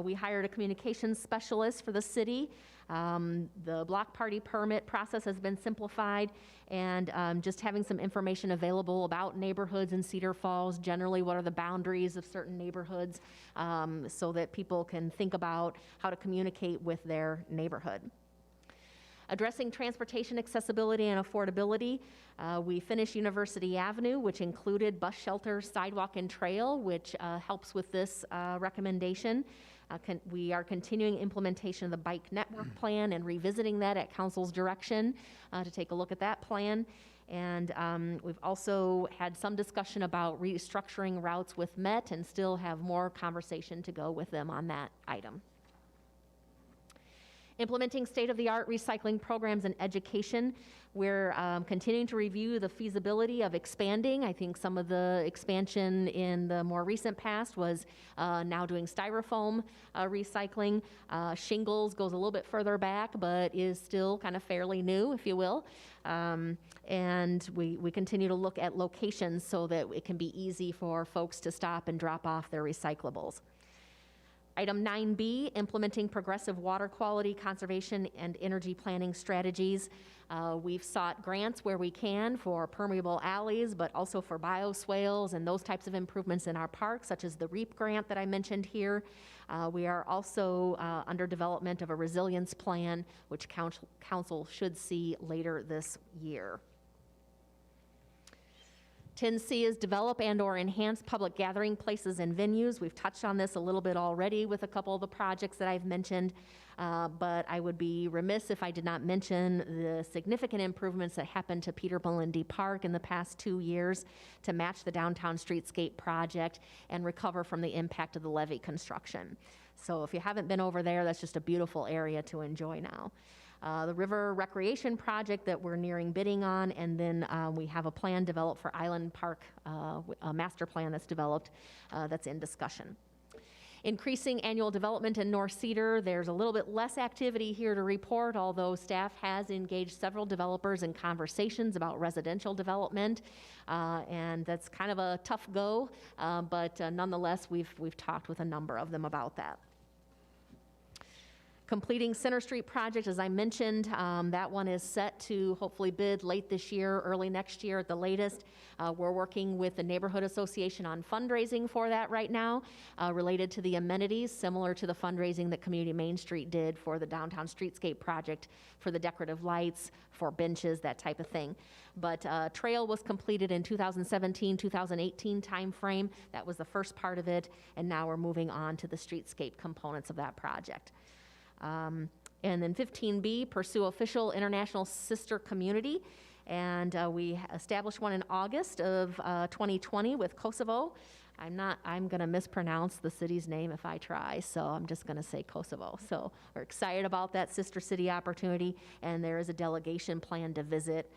We hired a communications specialist for the city. The block party permit process has been simplified, and just having some information available about neighborhoods in Cedar Falls, generally what are the boundaries of certain neighborhoods, so that people can think about how to communicate with their neighborhood. Addressing transportation accessibility and affordability. We finished University Avenue, which included bus shelter, sidewalk, and trail, which helps with this recommendation. We are continuing implementation of the bike network plan and revisiting that at council's direction to take a look at that plan. And we've also had some discussion about restructuring routes with Met and still have more conversation to go with them on that item. Implementing state-of-the-art recycling programs and education. We're continuing to review the feasibility of expanding. I think some of the expansion in the more recent past was now doing styrofoam recycling. Shingles goes a little bit further back, but is still kind of fairly new, if you will. And we continue to look at locations so that it can be easy for folks to stop and drop off their recyclables. Item 9B, implementing progressive water quality, conservation, and energy planning strategies. We've sought grants where we can for permeable alleys, but also for bioswales and those types of improvements in our parks, such as the REAP grant that I mentioned here. We are also under development of a resilience plan, which council should see later this year. 10C is develop and or enhance public gathering places and venues. We've touched on this a little bit already with a couple of the projects that I've mentioned, but I would be remiss if I did not mention the significant improvements that happened to Peter Melindy Park in the past 2 years to match the downtown streetscape project and recover from the impact of the levee construction. So if you haven't been over there, that's just a beautiful area to enjoy now. The river recreation project that we're nearing bidding on, and then we have a plan developed for Island Park, a master plan that's developed that's in discussion. Increasing annual development in North Cedar. There's a little bit less activity here to report, although staff has engaged several developers in conversations about residential development, and that's kind of a tough go, but nonetheless, we've talked with a number of them about that. Completing Center Street project, as I mentioned, that one is set to hopefully bid late this year, early next year at the latest. We're working with the Neighborhood Association on fundraising for that right now, related to the amenities, similar to the fundraising that Community Main Street did for the downtown streetscape project, for the decorative lights, for benches, that type of thing. But trail was completed in 2017, 2018 timeframe. That was the first part of it, and now we're moving on to the streetscape components of that project. And then 15B, pursue official international sister community. And we established one in August of 2020 with Kosovo. I'm going to mispronounce the city's name if I try, so I'm just going to say Kosovo. So we're excited about that sister city opportunity, and there is a delegation planned to visit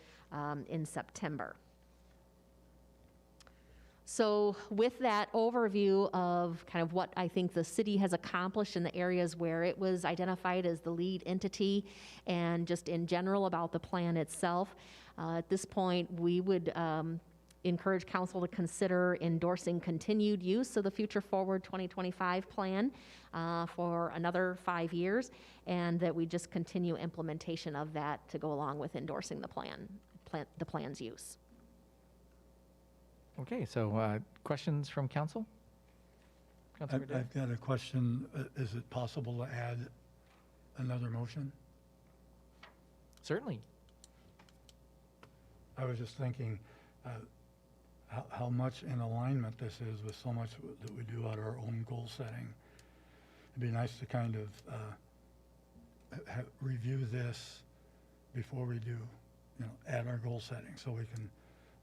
in September. So with that overview of kind of what I think the city has accomplished in the areas where it was identified as the lead entity, and just in general about the plan itself, at this point we would encourage council to consider endorsing continued use of the Future Forward 2025 plan for another 5 years, and that we just continue implementation of that to go along with endorsing the plan's use. Okay, so questions from council? Councilor Day? I've got a question. Is it possible to add another motion? Certainly. I was just thinking how much in alignment this is with so much that we do at our own goal setting. It'd be nice to kind of review this before we do, add our goal setting, so we can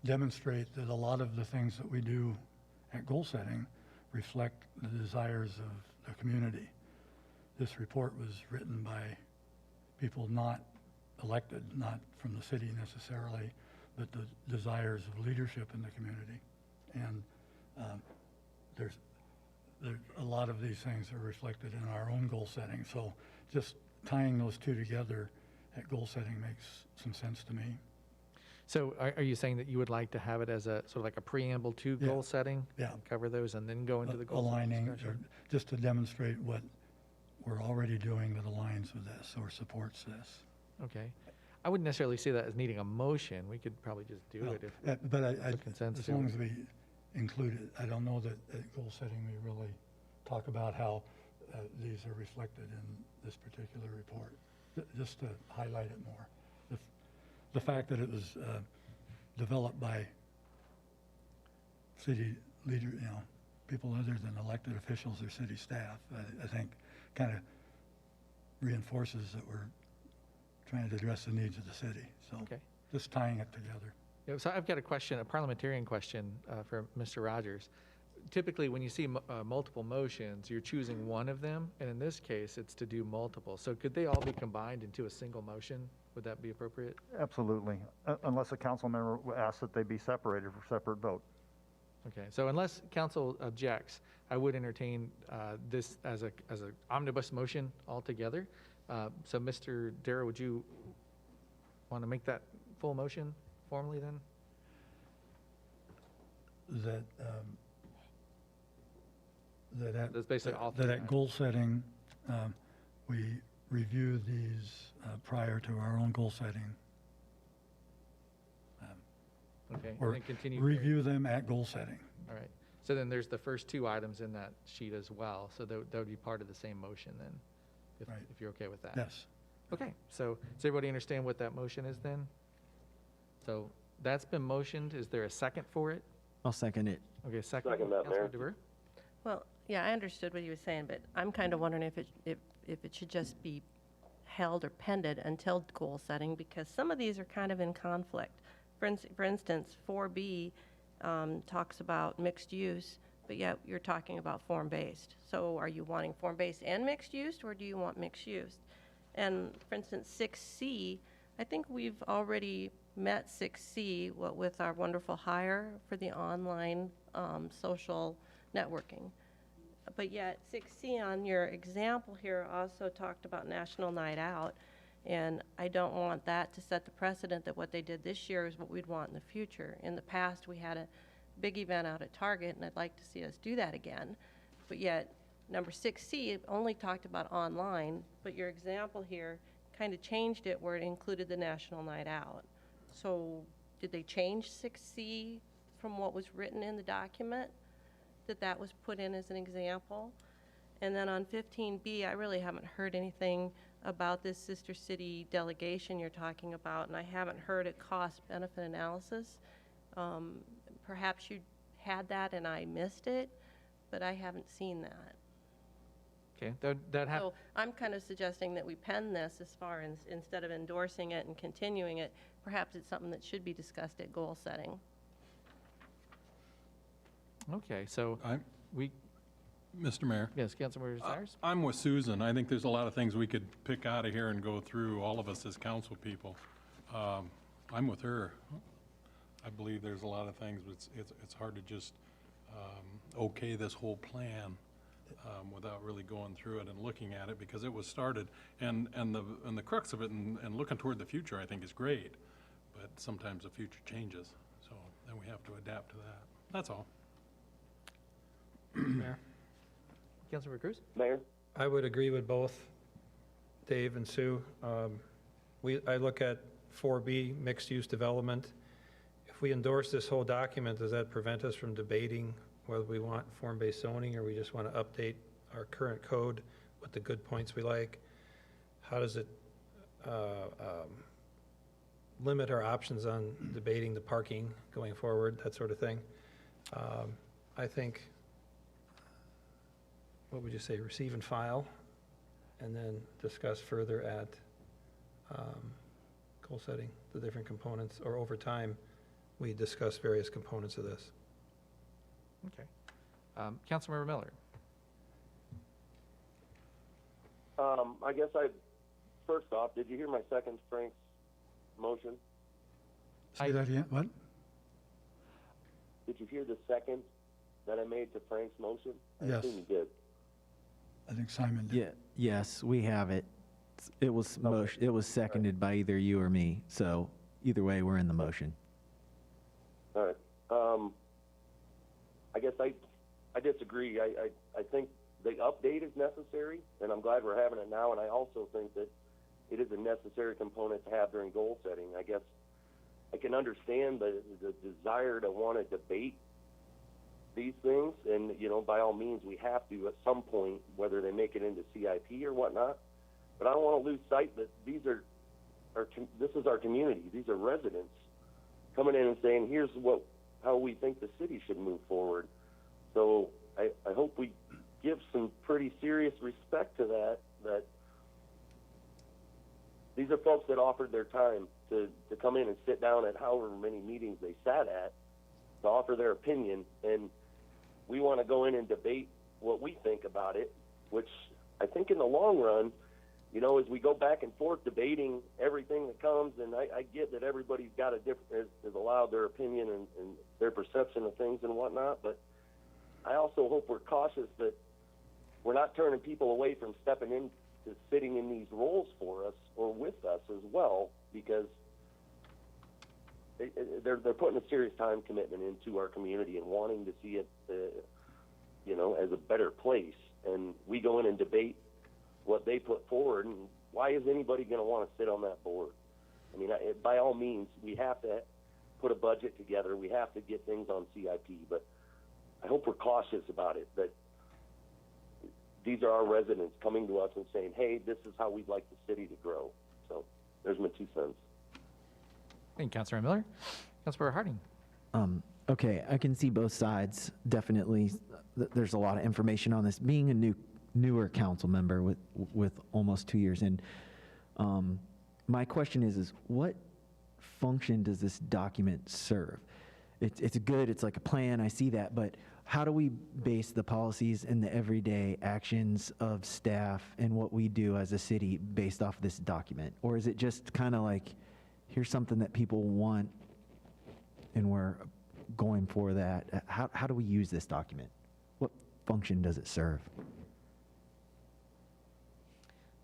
demonstrate that a lot of the things that we do at goal setting reflect the desires of the community. This report was written by people not elected, not from the city necessarily, but the desires of leadership in the community. And there's a lot of these things are reflected in our own goal setting. So just tying those two together at goal setting makes some sense to me. So are you saying that you would like to have it as a sort of like a preamble to goal setting? Yeah. And cover those and then go into the goal Aligning, setting discussion? just to demonstrate what we're already doing that aligns with this or supports this. Okay. I wouldn't necessarily see that as needing a motion. We could probably just do it if But the consensus. as long as we include it, I don't know that at goal setting we really talk about how these are reflected in this particular report, just to highlight it more. The fact that it was developed by city leader, people other than elected officials or city staff, I think kind of reinforces that we're trying to address the needs of the city. So Okay. just tying it together. Yeah, so I've got a question, a parliamentarian question for Mr. Rogers. Typically, when you see multiple motions, you're choosing one of them, and in this case, it's to do multiple. So could they all be combined into a single motion? Would that be appropriate? Absolutely, unless a council member asks that they be separated for separate vote. Okay, so unless council objects, I would entertain this as a omnibus motion altogether. So Mr. Darrow, would you want to make that full motion formally then? That's basically all that three at goal setting, we review these prior to our own goal setting. Okay, Or and then continue. review them at goal setting. All right. So then there's the first two items in that sheet as well. So that would be part of the same motion then, Right. if you're okay with that. Yes. Okay, so does everybody understand what that motion is then? So that's been motioned. Is there a second for it? I'll second it. Okay, second. Second that, Councilor Mayor. DeVere? Well, yeah, I understood what you were saying, but I'm kind of wondering if it should just be held or pended until goal setting, because some of these are kind of in conflict. For instance, 4B talks about mixed use, but yet you're talking about form-based. So are you wanting form-based and mixed use, or do you want mixed use? And for instance, 6C, I think we've already met 6C with our wonderful hire for the online social networking. But yet 6C on your example here also talked about National Night Out, and I don't want that to set the precedent that what they did this year is what we'd want in the future. In the past, we had a big event out at Target, and I'd like to see us do that again. But yet, Number 6C, it only talked about online, but your example here kind of changed it where it included the National Night Out. So did they change 6C from what was written in the document? That was put in as an example? And then on 15B, I really haven't heard anything about this sister city delegation you're talking about, and I haven't heard a cost-benefit analysis. Perhaps you had that and I missed it, but I haven't seen that. Okay, So I'm kind of suggesting that we pen this as far as, instead of endorsing it and continuing it, perhaps it's something that should be discussed at goal setting. okay, so Mr. Mayor, yes, Councilmember Cyrus? I'm with Susan. I think there's a lot of things we could pick out of here and go through, all of us as council people. I'm with her. I believe there's a lot of things, but it's hard to just okay this whole plan without really going through it and looking at it, because it was started, and the crux of it and looking toward the future, I think, is great, but sometimes the future changes, so then we have to adapt to that. That's all. Mayor? Councilmember Cruz? Mayor? I would agree with both Dave and Sue. I look at 4B, mixed-use development. If we endorse this whole document, does that prevent us from debating whether we want form-based zoning or we just want to update our current code with the good points we like? How does it limit our options on debating the parking going forward, that sort of thing? I think, what would you say, receive and file, and then discuss further at goal setting, the different components, or over time, we discuss various components of this. Okay. Councilmember Miller? I guess first off, did you hear my second Frank's motion? Say that again, what? Did you hear the second that I made to Frank's motion? I Yes. assume you did. I think Simon did. Yeah, yes, we have it. It was it was seconded by either you or me, so either way, we're in the motion. All right. I guess I disagree. I think the update is necessary, and I'm glad we're having it now, and I also think that it is a necessary component to have during goal setting. I guess I can understand the desire to want to debate these things, and, you know, by all means, we have to at some point, whether they make it into CIP or whatnot, but I don't want to lose sight that this is our community. These are residents coming in and saying, here's how we think the city should move forward. So I hope we give some pretty serious respect to that these are folks that offered their time to come in and sit down at however many meetings they sat at to offer their opinion, and we want to go in and debate what we think about it, which I think in the long run, you know, as we go back and forth debating everything that comes, and I get that everybody's got a different, is allowed their opinion and their perception of things and whatnot, but I also hope we're cautious that we're not turning people away from stepping into sitting in these roles for us or with us as well, because they're putting a serious time commitment into our community and wanting to see it, you know, as a better place. And we go in and debate what they put forward, and why is anybody going to want to sit on that board? I mean, by all means, we have to put a budget together. We have to get things on CIP, but I hope we're cautious about it, that these are our residents coming to us and saying, hey, this is how we'd like the city to grow. So there's my 2 cents. Thank you, Councilmember Miller. Councilmember Harding? Okay, I can see both sides. Definitely, there's a lot of information on this. Being a newer council member with almost 2 years in, my question is what function does this document serve? It's good, it's like a plan, I see that, but how do we base the policies and the everyday actions of staff and what we do as a city based off this document? Or is it just kind of like, here's something that people want and we're going for that? How do we use this document? What function does it serve?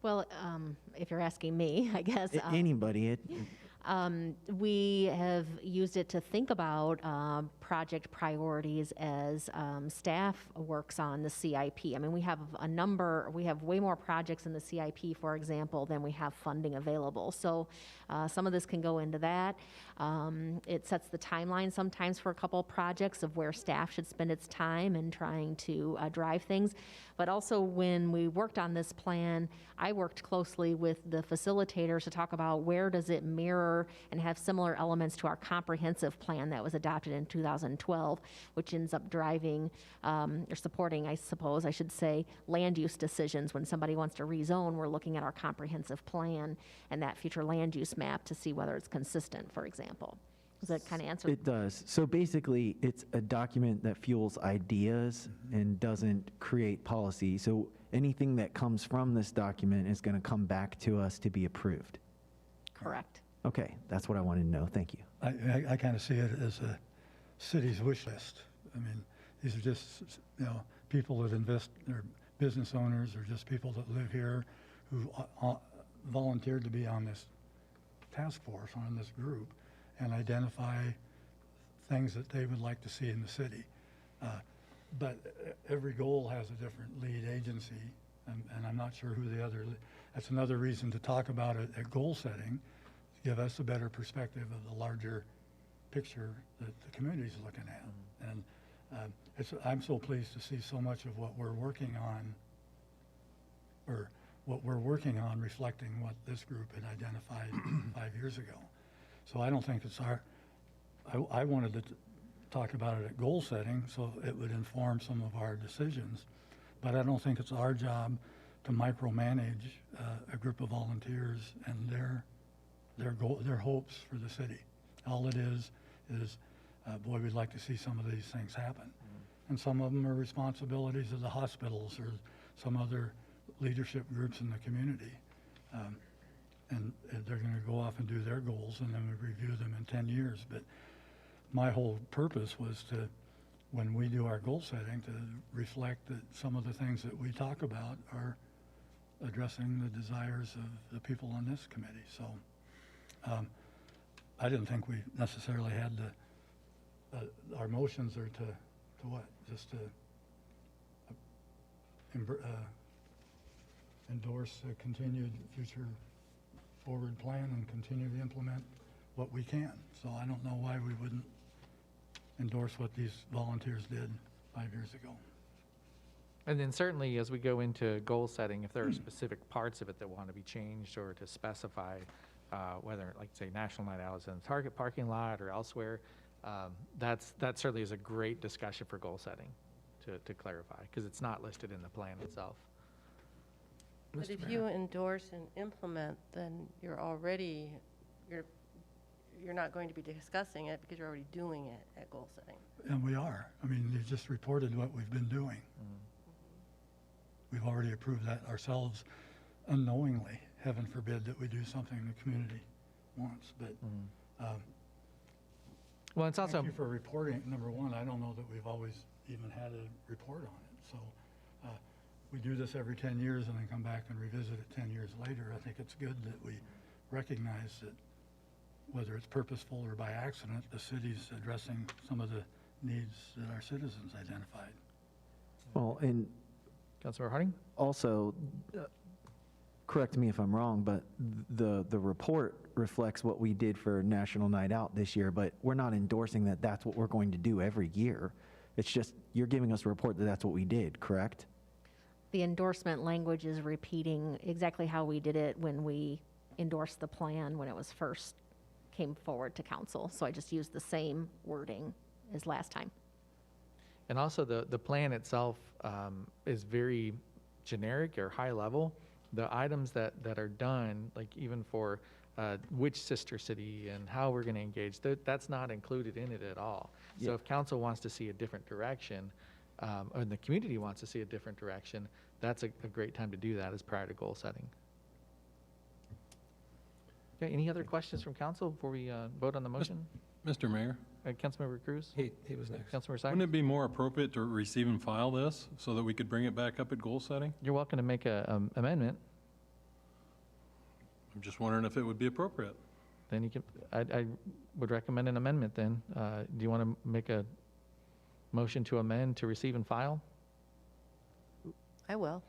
Well, if you're asking me, I guess. Anybody. We have used it to think about project priorities as staff works on the CIP. I mean, we have way more projects in the CIP, for example, than we have funding available. So some of this can go into that. It sets the timeline sometimes for a couple of projects of where staff should spend its time in trying to drive things. But also when we worked on this plan, I worked closely with the facilitators to talk about where does it mirror and have similar elements to our comprehensive plan that was adopted in 2012, which ends up driving or supporting, I suppose I should say, land use decisions. When somebody wants to rezone, we're looking at our comprehensive plan and that future land use map to see whether it's consistent, for example. Does that kind of answer? It does. So basically, it's a document that fuels ideas and doesn't create policy. So anything that comes from this document is going to come back to us to be approved. Correct. Okay, that's what I wanted to know. Thank you. I kind of see it as a city's wish list. I mean, these are just, people that invest, they're business owners or just people that live here who volunteered to be on this task force, on this group, and identify things that they would like to see in the city. But every goal has a different lead agency, and I'm not sure who that's another reason to talk about it at goal setting, to give us a better perspective of the larger picture that the community's looking at. And I'm so pleased to see so much of what we're working on reflecting what this group had identified 5 years ago. So I don't think it's I wanted to talk about it at goal setting so it would inform some of our decisions, but I don't think it's our job to micromanage a group of volunteers and their hopes for the city. All it is, boy, we'd like to see some of these things happen. And some of them are responsibilities of the hospitals or some other leadership groups in the community. And they're going to go off and do their goals, and then we review them in 10 years. But my whole purpose was to, when we do our goal setting, to reflect that some of the things that we talk about are addressing the desires of the people on this committee. So I didn't think we necessarily had our motions are to what? Just to endorse a continued future forward plan and continue to implement what we can. So I don't know why we wouldn't endorse what these volunteers did 5 years ago. And then certainly as we go into goal setting, if there are specific parts of it that want to be changed or to specify whether, like say, National Night Out is in the Target parking lot or elsewhere, that certainly is a great discussion for goal setting to clarify, because it's not listed in the plan itself. But if you endorse and implement, then you're not going to be discussing it because you're already doing it at goal setting. And we are. I mean, you just reported what we've been doing. We've already approved that ourselves unknowingly. Heaven forbid that we do something the community wants. But well, it's also thank you for reporting. Number one, I don't know that we've always even had a report on it. So we do this every 10 years and then come back and revisit it 10 years later. I think it's good that we recognize that whether it's purposeful or by accident, the city's addressing some of the needs that our citizens identified. Well, and Councilmember Harding? also, correct me if I'm wrong, but the report reflects what we did for National Night Out this year, but we're not endorsing that that's what we're going to do every year. It's just, you're giving us a report that that's what we did, correct? The endorsement language is repeating exactly how we did it when we endorsed the plan when it was first came forward to council. So I just used the same wording as last time. And also the plan itself is very generic or high level. The items that are done, like even for which sister city and how we're going to engage, that's not included in it at all. So if council wants to see a different direction, or the community wants to see a different direction, that's a great time to do that as prior to goal setting. Okay, any other questions from council before we vote on the motion? Mr. Mayor? Councilmember Cruz? He was next. Councilmember Sykes? Wouldn't it be more appropriate to receive and file this so that we could bring it back up at goal setting? You're welcome to make a amendment. I'm just wondering if it would be appropriate. then you can, I would recommend an amendment then. Do you want to make a motion to amend to receive and file? I will.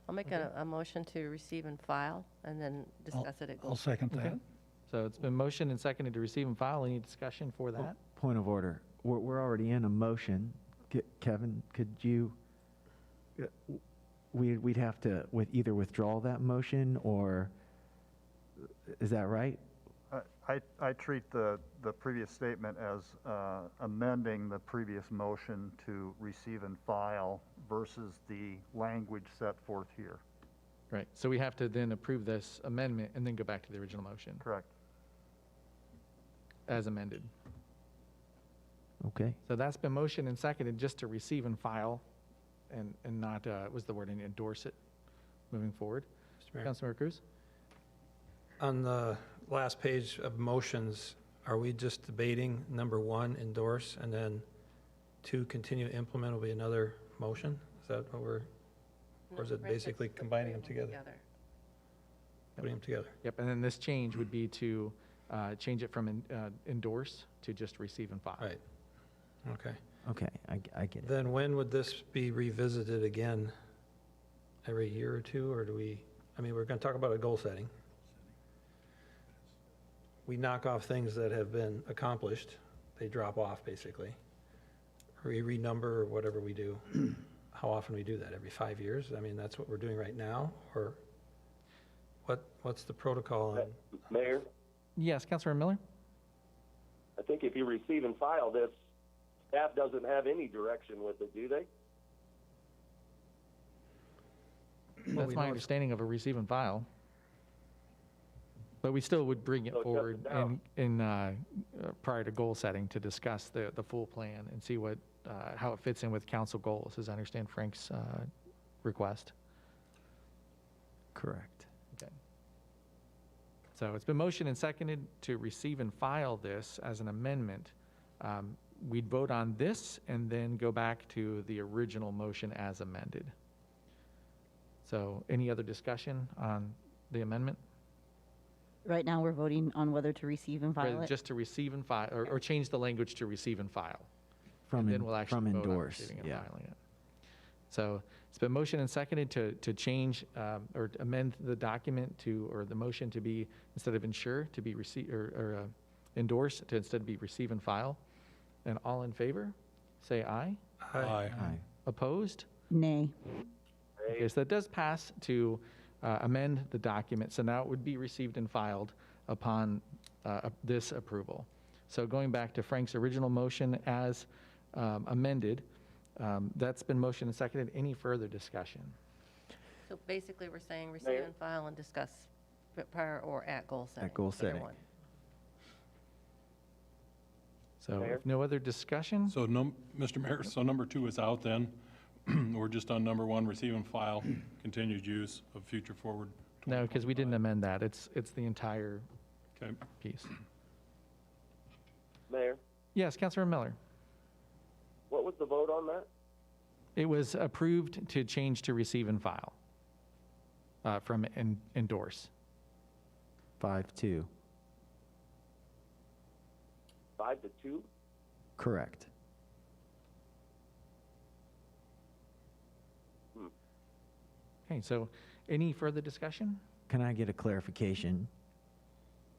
I'll make a motion to receive and file, and then discuss it at I'll goal. second that. Okay. So it's been motioned and seconded to receive and file. Any discussion for that? Point of order. We're already in a motion. Kevin, could you, we'd have to either withdraw that motion or, is that right? I treat the previous statement as amending the previous motion to receive and file versus the language set forth here. Right. So we have to then approve this amendment and then go back to the original motion Correct. as amended. Okay. So that's been motioned and seconded just to receive and file and not, was the word, endorse it moving forward. Mr. Mayor. Councilmember Cruz? On the last page of motions, are we just debating number 1, endorse, and then 2, continue to implement will be another motion? Is that what we're, or is it Right, basically that's combining them together? Putting them together? Yep, and then this change would be to change it from endorse to just receive and file. Right. Okay. Okay, I get it. Then when would this be revisited again? Every year or two, or do we, I mean, we're going to talk about a goal setting. We knock off things that have been accomplished. They drop off, basically. Or we renumber or whatever we do. How often we do that? Every 5 years? I mean, that's what we're doing right now? Or what's the protocol on? Mayor, Yes, Councilmember Miller? I think if you receive and file this, staff doesn't have any direction with it, do they? That's we my know it's- understanding of a receive and file. But we still would bring it So it forward doesn't prior to goal setting to discuss the full plan and see what, how it fits in with council goals, as I understand Frank's request. Correct. Okay. So it's been motioned and seconded to receive and file this as an amendment. We'd vote on this and then go back to the original motion as amended. So any other discussion on the amendment? Right now, we're voting on whether to receive and file Or it. just to receive and file, or change the language to receive and file? From, And then we'll actually from vote on endorse, receiving and yeah. filing it. So it's been motioned and seconded to change or amend the document to, or the motion to be, instead of ensure, to be receive, or endorse, to instead be receive and file. And all in favor, say aye. Aye. Aye. Opposed? Nay. Okay, so that does pass to amend the document, so now it would be received and filed upon this approval. So going back to Frank's original motion as amended, that's been motioned and seconded. Any further discussion? So basically, we're saying receive Mayor? and file and discuss prior or at goal setting. goal either setting. one. So Mayor? if no other discussion, So, Mr. Mayor, so number 2 is out then? We're just on number 1, receive and file, continued use of future forward. no, because we didn't amend that. It's the entire Okay. piece. Mayor, Yes, Councilor Miller. what was the vote on that? It was approved to change to receive and file from endorse. 5-2. 5-2? Correct. Okay, so any further discussion? Can I get a clarification?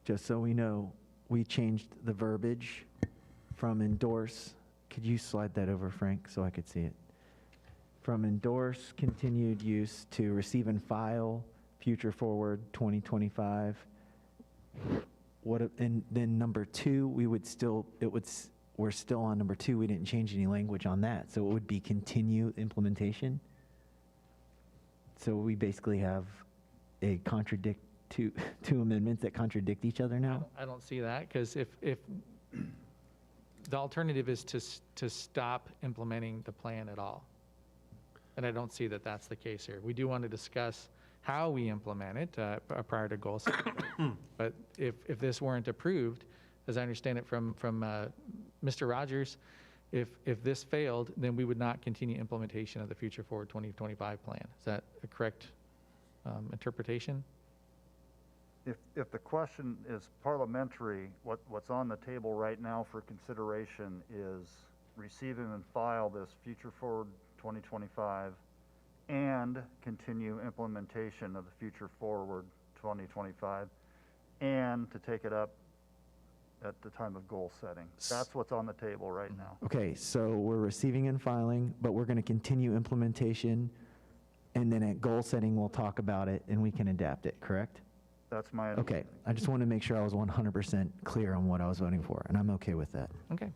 Just so we know, we changed the verbiage from endorse. Could you slide that over, Frank, so I could see it? From endorse continued use to receive and file, future forward 2025. And then number 2, we would still, we're still on number 2. We didn't change any language on that. So it would be continue implementation. So we basically have a two amendments that contradict each other now? I don't see that, because if the alternative is to stop implementing the plan at all. And I don't see that that's the case here. We do want to discuss how we implement it prior to goal setting. But if this weren't approved, as I understand it from Mr. Rogers, if this failed, then we would not continue implementation of the Future Forward 2025 plan. Is that a correct interpretation? if the question is parliamentary, what's on the table right now for consideration is receiving and file this Future Forward 2025 and continue implementation of the Future Forward 2025 and to take it up at the time of goal setting. That's what's on the table right now. Okay, so we're receiving and filing, but we're going to continue implementation, and then at goal setting, we'll talk about it and we can adapt it, correct? That's my Okay, understanding. I just wanted to make sure I was 100% clear on what I was voting for, and I'm okay with that. Okay.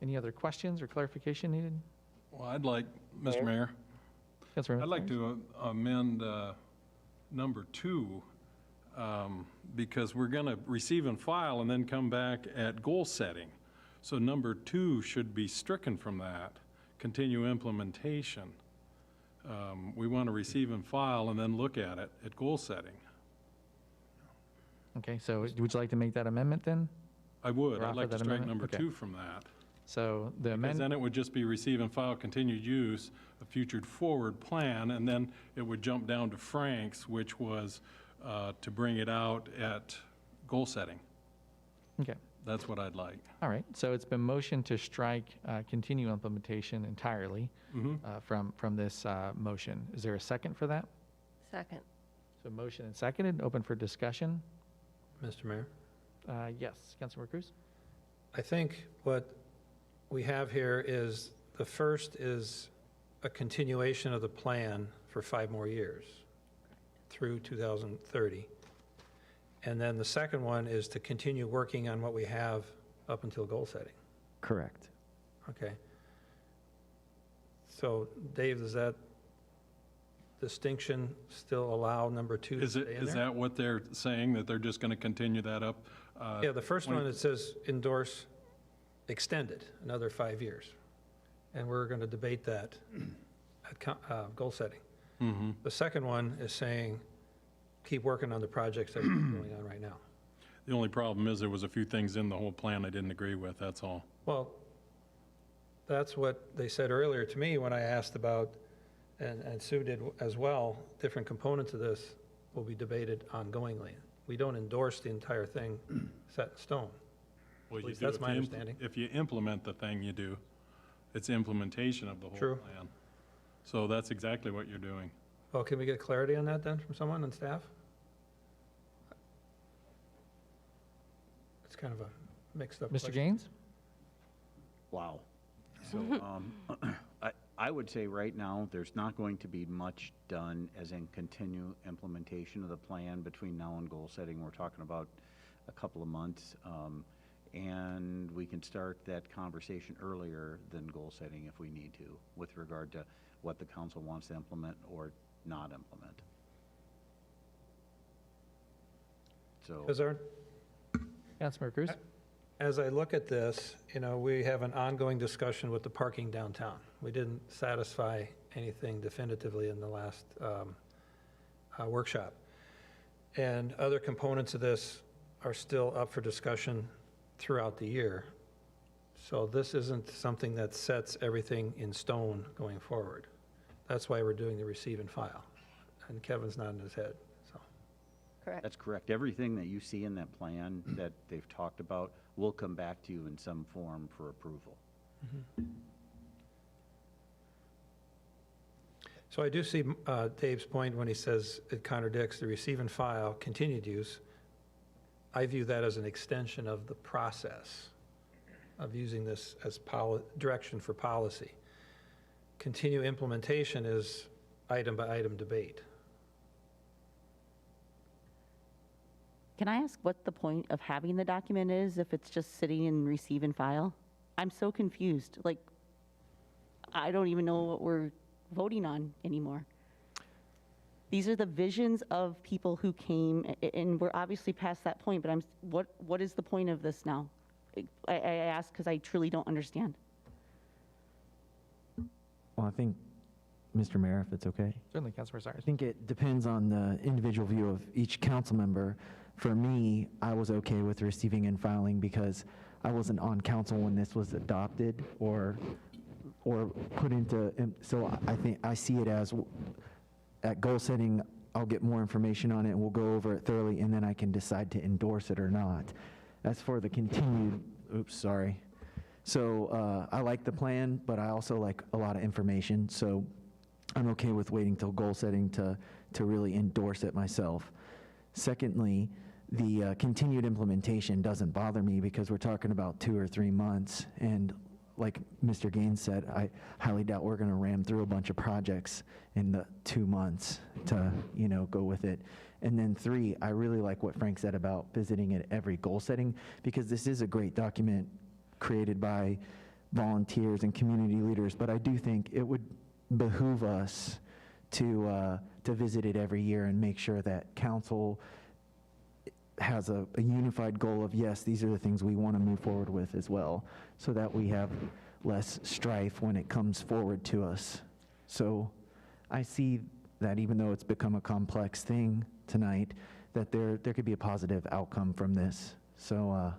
Any other questions or clarification needed? Well, I'd like, Mr. Mayor, Councilmember I'd like Myers? to amend number 2, because we're going to receive and file and then come back at goal setting. So number 2 should be stricken from that, continue implementation. We want to receive and file and then look at it at goal setting. Okay, so would you like to make that amendment then? I would. Or I'd offer like to that strike amendment? number Okay. 2 from that. So the Because amendment, then it would just be receive and file continued use of future forward plan, and then it would jump down to Frank's, which was to bring it out at goal setting. okay, That's what I'd like. all right. So it's been motioned to strike continue implementation entirely from this motion. Is there a second for that? Second. So motion and seconded, open for discussion. Mr. Mayor? Yes, Councilmember Cruz? I think what we have here is, the first is a continuation of the plan for 5 more years through 2030. And then the second one is to continue working on what we have up until goal setting. Correct. Okay. So Dave, does that distinction still allow number 2 to Is stay in is there? that what they're saying, that they're just going to continue that up? Yeah, the first one, it says endorse extended another 5 years. And we're going to debate that at goal setting. The second one is saying, keep working on the projects that are going on right now. The only problem is there was a few things in the whole plan I didn't agree with, that's all. Well, that's what they said earlier to me when I asked about, and Sue did as well, different components of this will be debated ongoingly. We don't endorse the entire thing set in stone. Well, you least do that's if my you understanding. If you implement the thing, you do. It's implementation of the whole True. plan. So that's exactly what you're doing. Well, can we get clarity on that then from someone on staff? It's kind of a mixed up Mr. question. Gaines? Wow. So I would say right now, there's not going to be much done as in continue implementation of the plan between now and goal setting. We're talking about a couple of months. And we can start that conversation earlier than goal setting if we need to, with regard to what the council wants to implement or not implement. So. Because Councilmember Cruz? as I look at this, we have an ongoing discussion with the parking downtown. We didn't satisfy anything definitively in the last workshop. And other components of this are still up for discussion throughout the year. So this isn't something that sets everything in stone going forward. That's why we're doing the receive and file. And Kevin's nodding his head, so. Correct. That's correct. Everything that you see in that plan that they've talked about will come back to you in some form for approval. So I do see Dave's point when he says it contradicts the receive and file continued use. I view that as an extension of the process of using this as direction for policy. Continue implementation is item by item debate. Can I ask what the point of having the document is if it's just sitting in receive and file? I'm so confused. Like, I don't even know what we're voting on anymore. These are the visions of people who came, and we're obviously past that point, but what is the point of this now? I ask because I truly don't understand. Well, I think, Mr. Mayor, if it's okay. Certainly, Councilmember I Cyrus. think it depends on the individual view of each council member. For me, I was okay with receiving and filing because I wasn't on council when this was adopted or put into, so I think, I see it as, at goal setting, I'll get more information on it, and we'll go over it thoroughly, and then I can decide to endorse it or not. As for the continued, So I like the plan, but I also like a lot of information, so I'm okay with waiting till goal setting to really endorse it myself. Secondly, the continued implementation doesn't bother me because we're talking about 2 or 3 months, and like Mr. Gaines said, I highly doubt we're going to ram through a bunch of projects in the 2 months to, go with it. And then 3, I really like what Frank said about visiting it every goal setting, because this is a great document created by volunteers and community leaders, but I do think it would behoove us to visit it every year and make sure that council has a unified goal of, yes, these are the things we want to move forward with as well, so that we have less strife when it comes forward to us. So I see that even though it's become a complex thing tonight, that there could be a positive outcome from this. So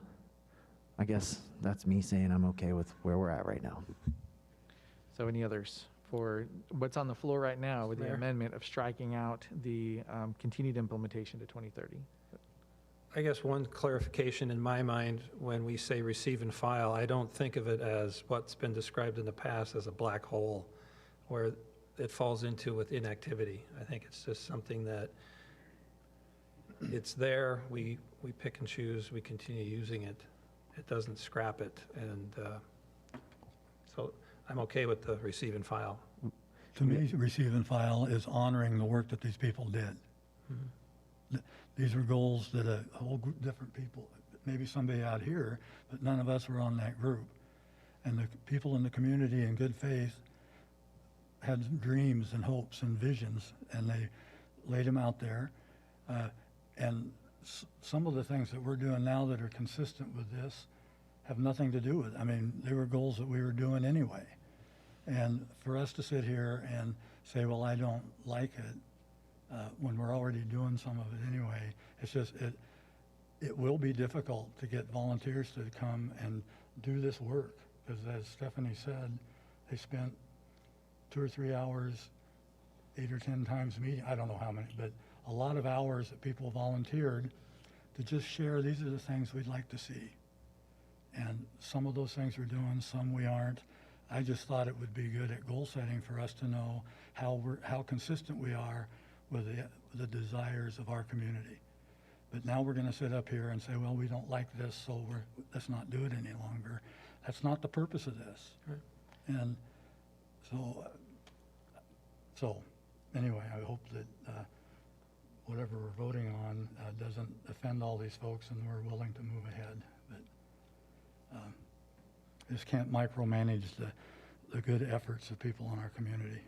I guess that's me saying I'm okay with where we're at right now. So any others for what's on the floor right now with the Mayor? amendment of striking out the continued implementation to 2030? I guess one clarification in my mind, when we say receive and file, I don't think of it as what's been described in the past as a black hole where it falls into with inactivity. I think it's just something that it's there, we pick and choose, we continue using it. It doesn't scrap it, and so I'm okay with the receive and file. To me, receive and file is honoring the work that these people did. These were goals that a whole group, different people, maybe somebody out here, but none of us were on that group. And the people in the community in good faith had dreams and hopes and visions, and they laid them out there. And some of the things that we're doing now that are consistent with this have nothing to do with it. I mean, they were goals that we were doing anyway. And for us to sit here and say, well, I don't like it, when we're already doing some of it anyway, it's just, it will be difficult to get volunteers to come and do this work. Because as Stephanie said, they spent 2 or 3 hours, 8 or 10 times meeting, I don't know how many, but a lot of hours that people volunteered to just share, these are the things we'd like to see. And some of those things we're doing, some we aren't. I just thought it would be good at goal setting for us to know how consistent we are with the desires of our community. But now we're going to sit up here and say, well, we don't like this, so let's not do it any longer. That's not the purpose of this. Right. And so anyway, I hope that whatever we're voting on doesn't offend all these folks, and we're willing to move ahead. But just can't micromanage the good efforts of people in our community.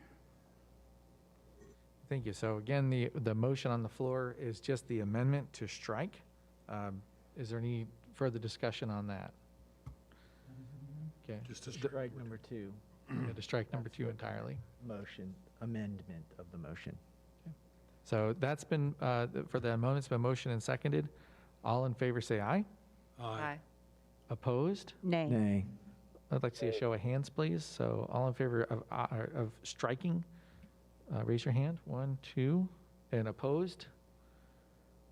Thank you. So again, the motion on the floor is just the amendment to strike. Is there any further discussion on that? Okay. Just to Strike number 2. Yeah, to strike number 2 entirely. Motion, amendment of the motion. So that's been, for the amendment, it's been motioned and seconded. All in favor say aye. Aye. Opposed? Nay. Nay. I'd like to see a show of hands, please. So all in favor of striking, raise your hand. 1, 2. And opposed?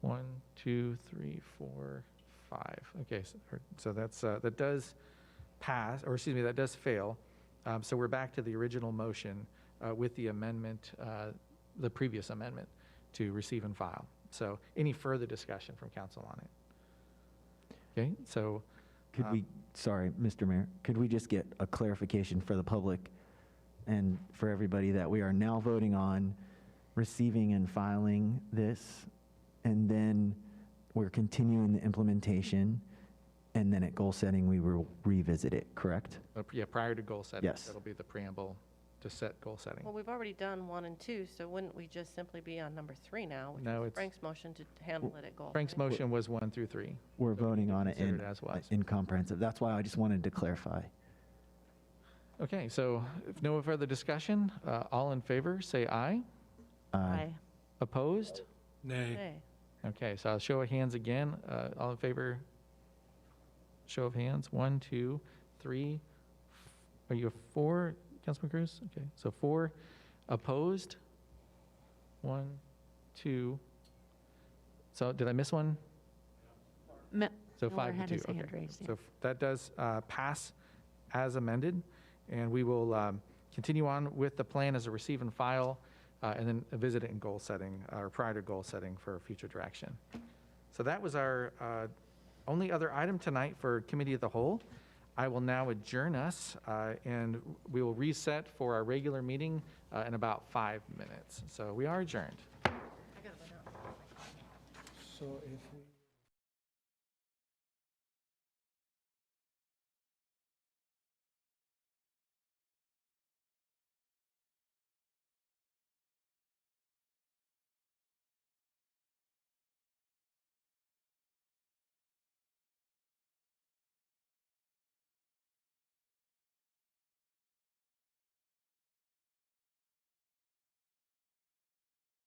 1, 2, 3, 4, 5. Okay, so that's, that does pass, or excuse me, that does fail. So we're back to the original motion with the amendment, the previous amendment to receive and file. So any further discussion from council on it? Okay, so. Could we, sorry, Mr. Mayor, could we just get a clarification for the public and for everybody that we are now voting on receiving and filing this, and then we're continuing the implementation, and then at goal setting, we will revisit it, correct? Yeah, prior to goal setting. Yes. That'll be the preamble to set goal setting. Well, we've already done 1 and 2, so wouldn't we just simply be on number 3 now? Which No, was it's- Frank's motion to handle it at goal. Frank's setting. motion was 1 through 3. We're So we voting can on it consider as was. in comprehensive. That's why I just wanted to clarify. Okay, so if no further discussion, all in favor, say aye. Aye. Opposed? Nay. Nay. Okay, so I'll show of hands again. All in favor, show of hands. 1, 2, 3. Are you a 4, Councilman Cruz? Okay, so 4. Opposed? 1, 2. So did I miss one? So Miller 5 had to 2. his hand Okay. raised, yeah. So that does pass as amended, and we will continue on with the plan as a receive and file, and then visit it in goal setting, or prior to goal setting for future direction. So that was our only other item tonight for Committee of the Whole. I will now adjourn us, and we will reset for our regular meeting in about 5 minutes. So we are adjourned. So if we...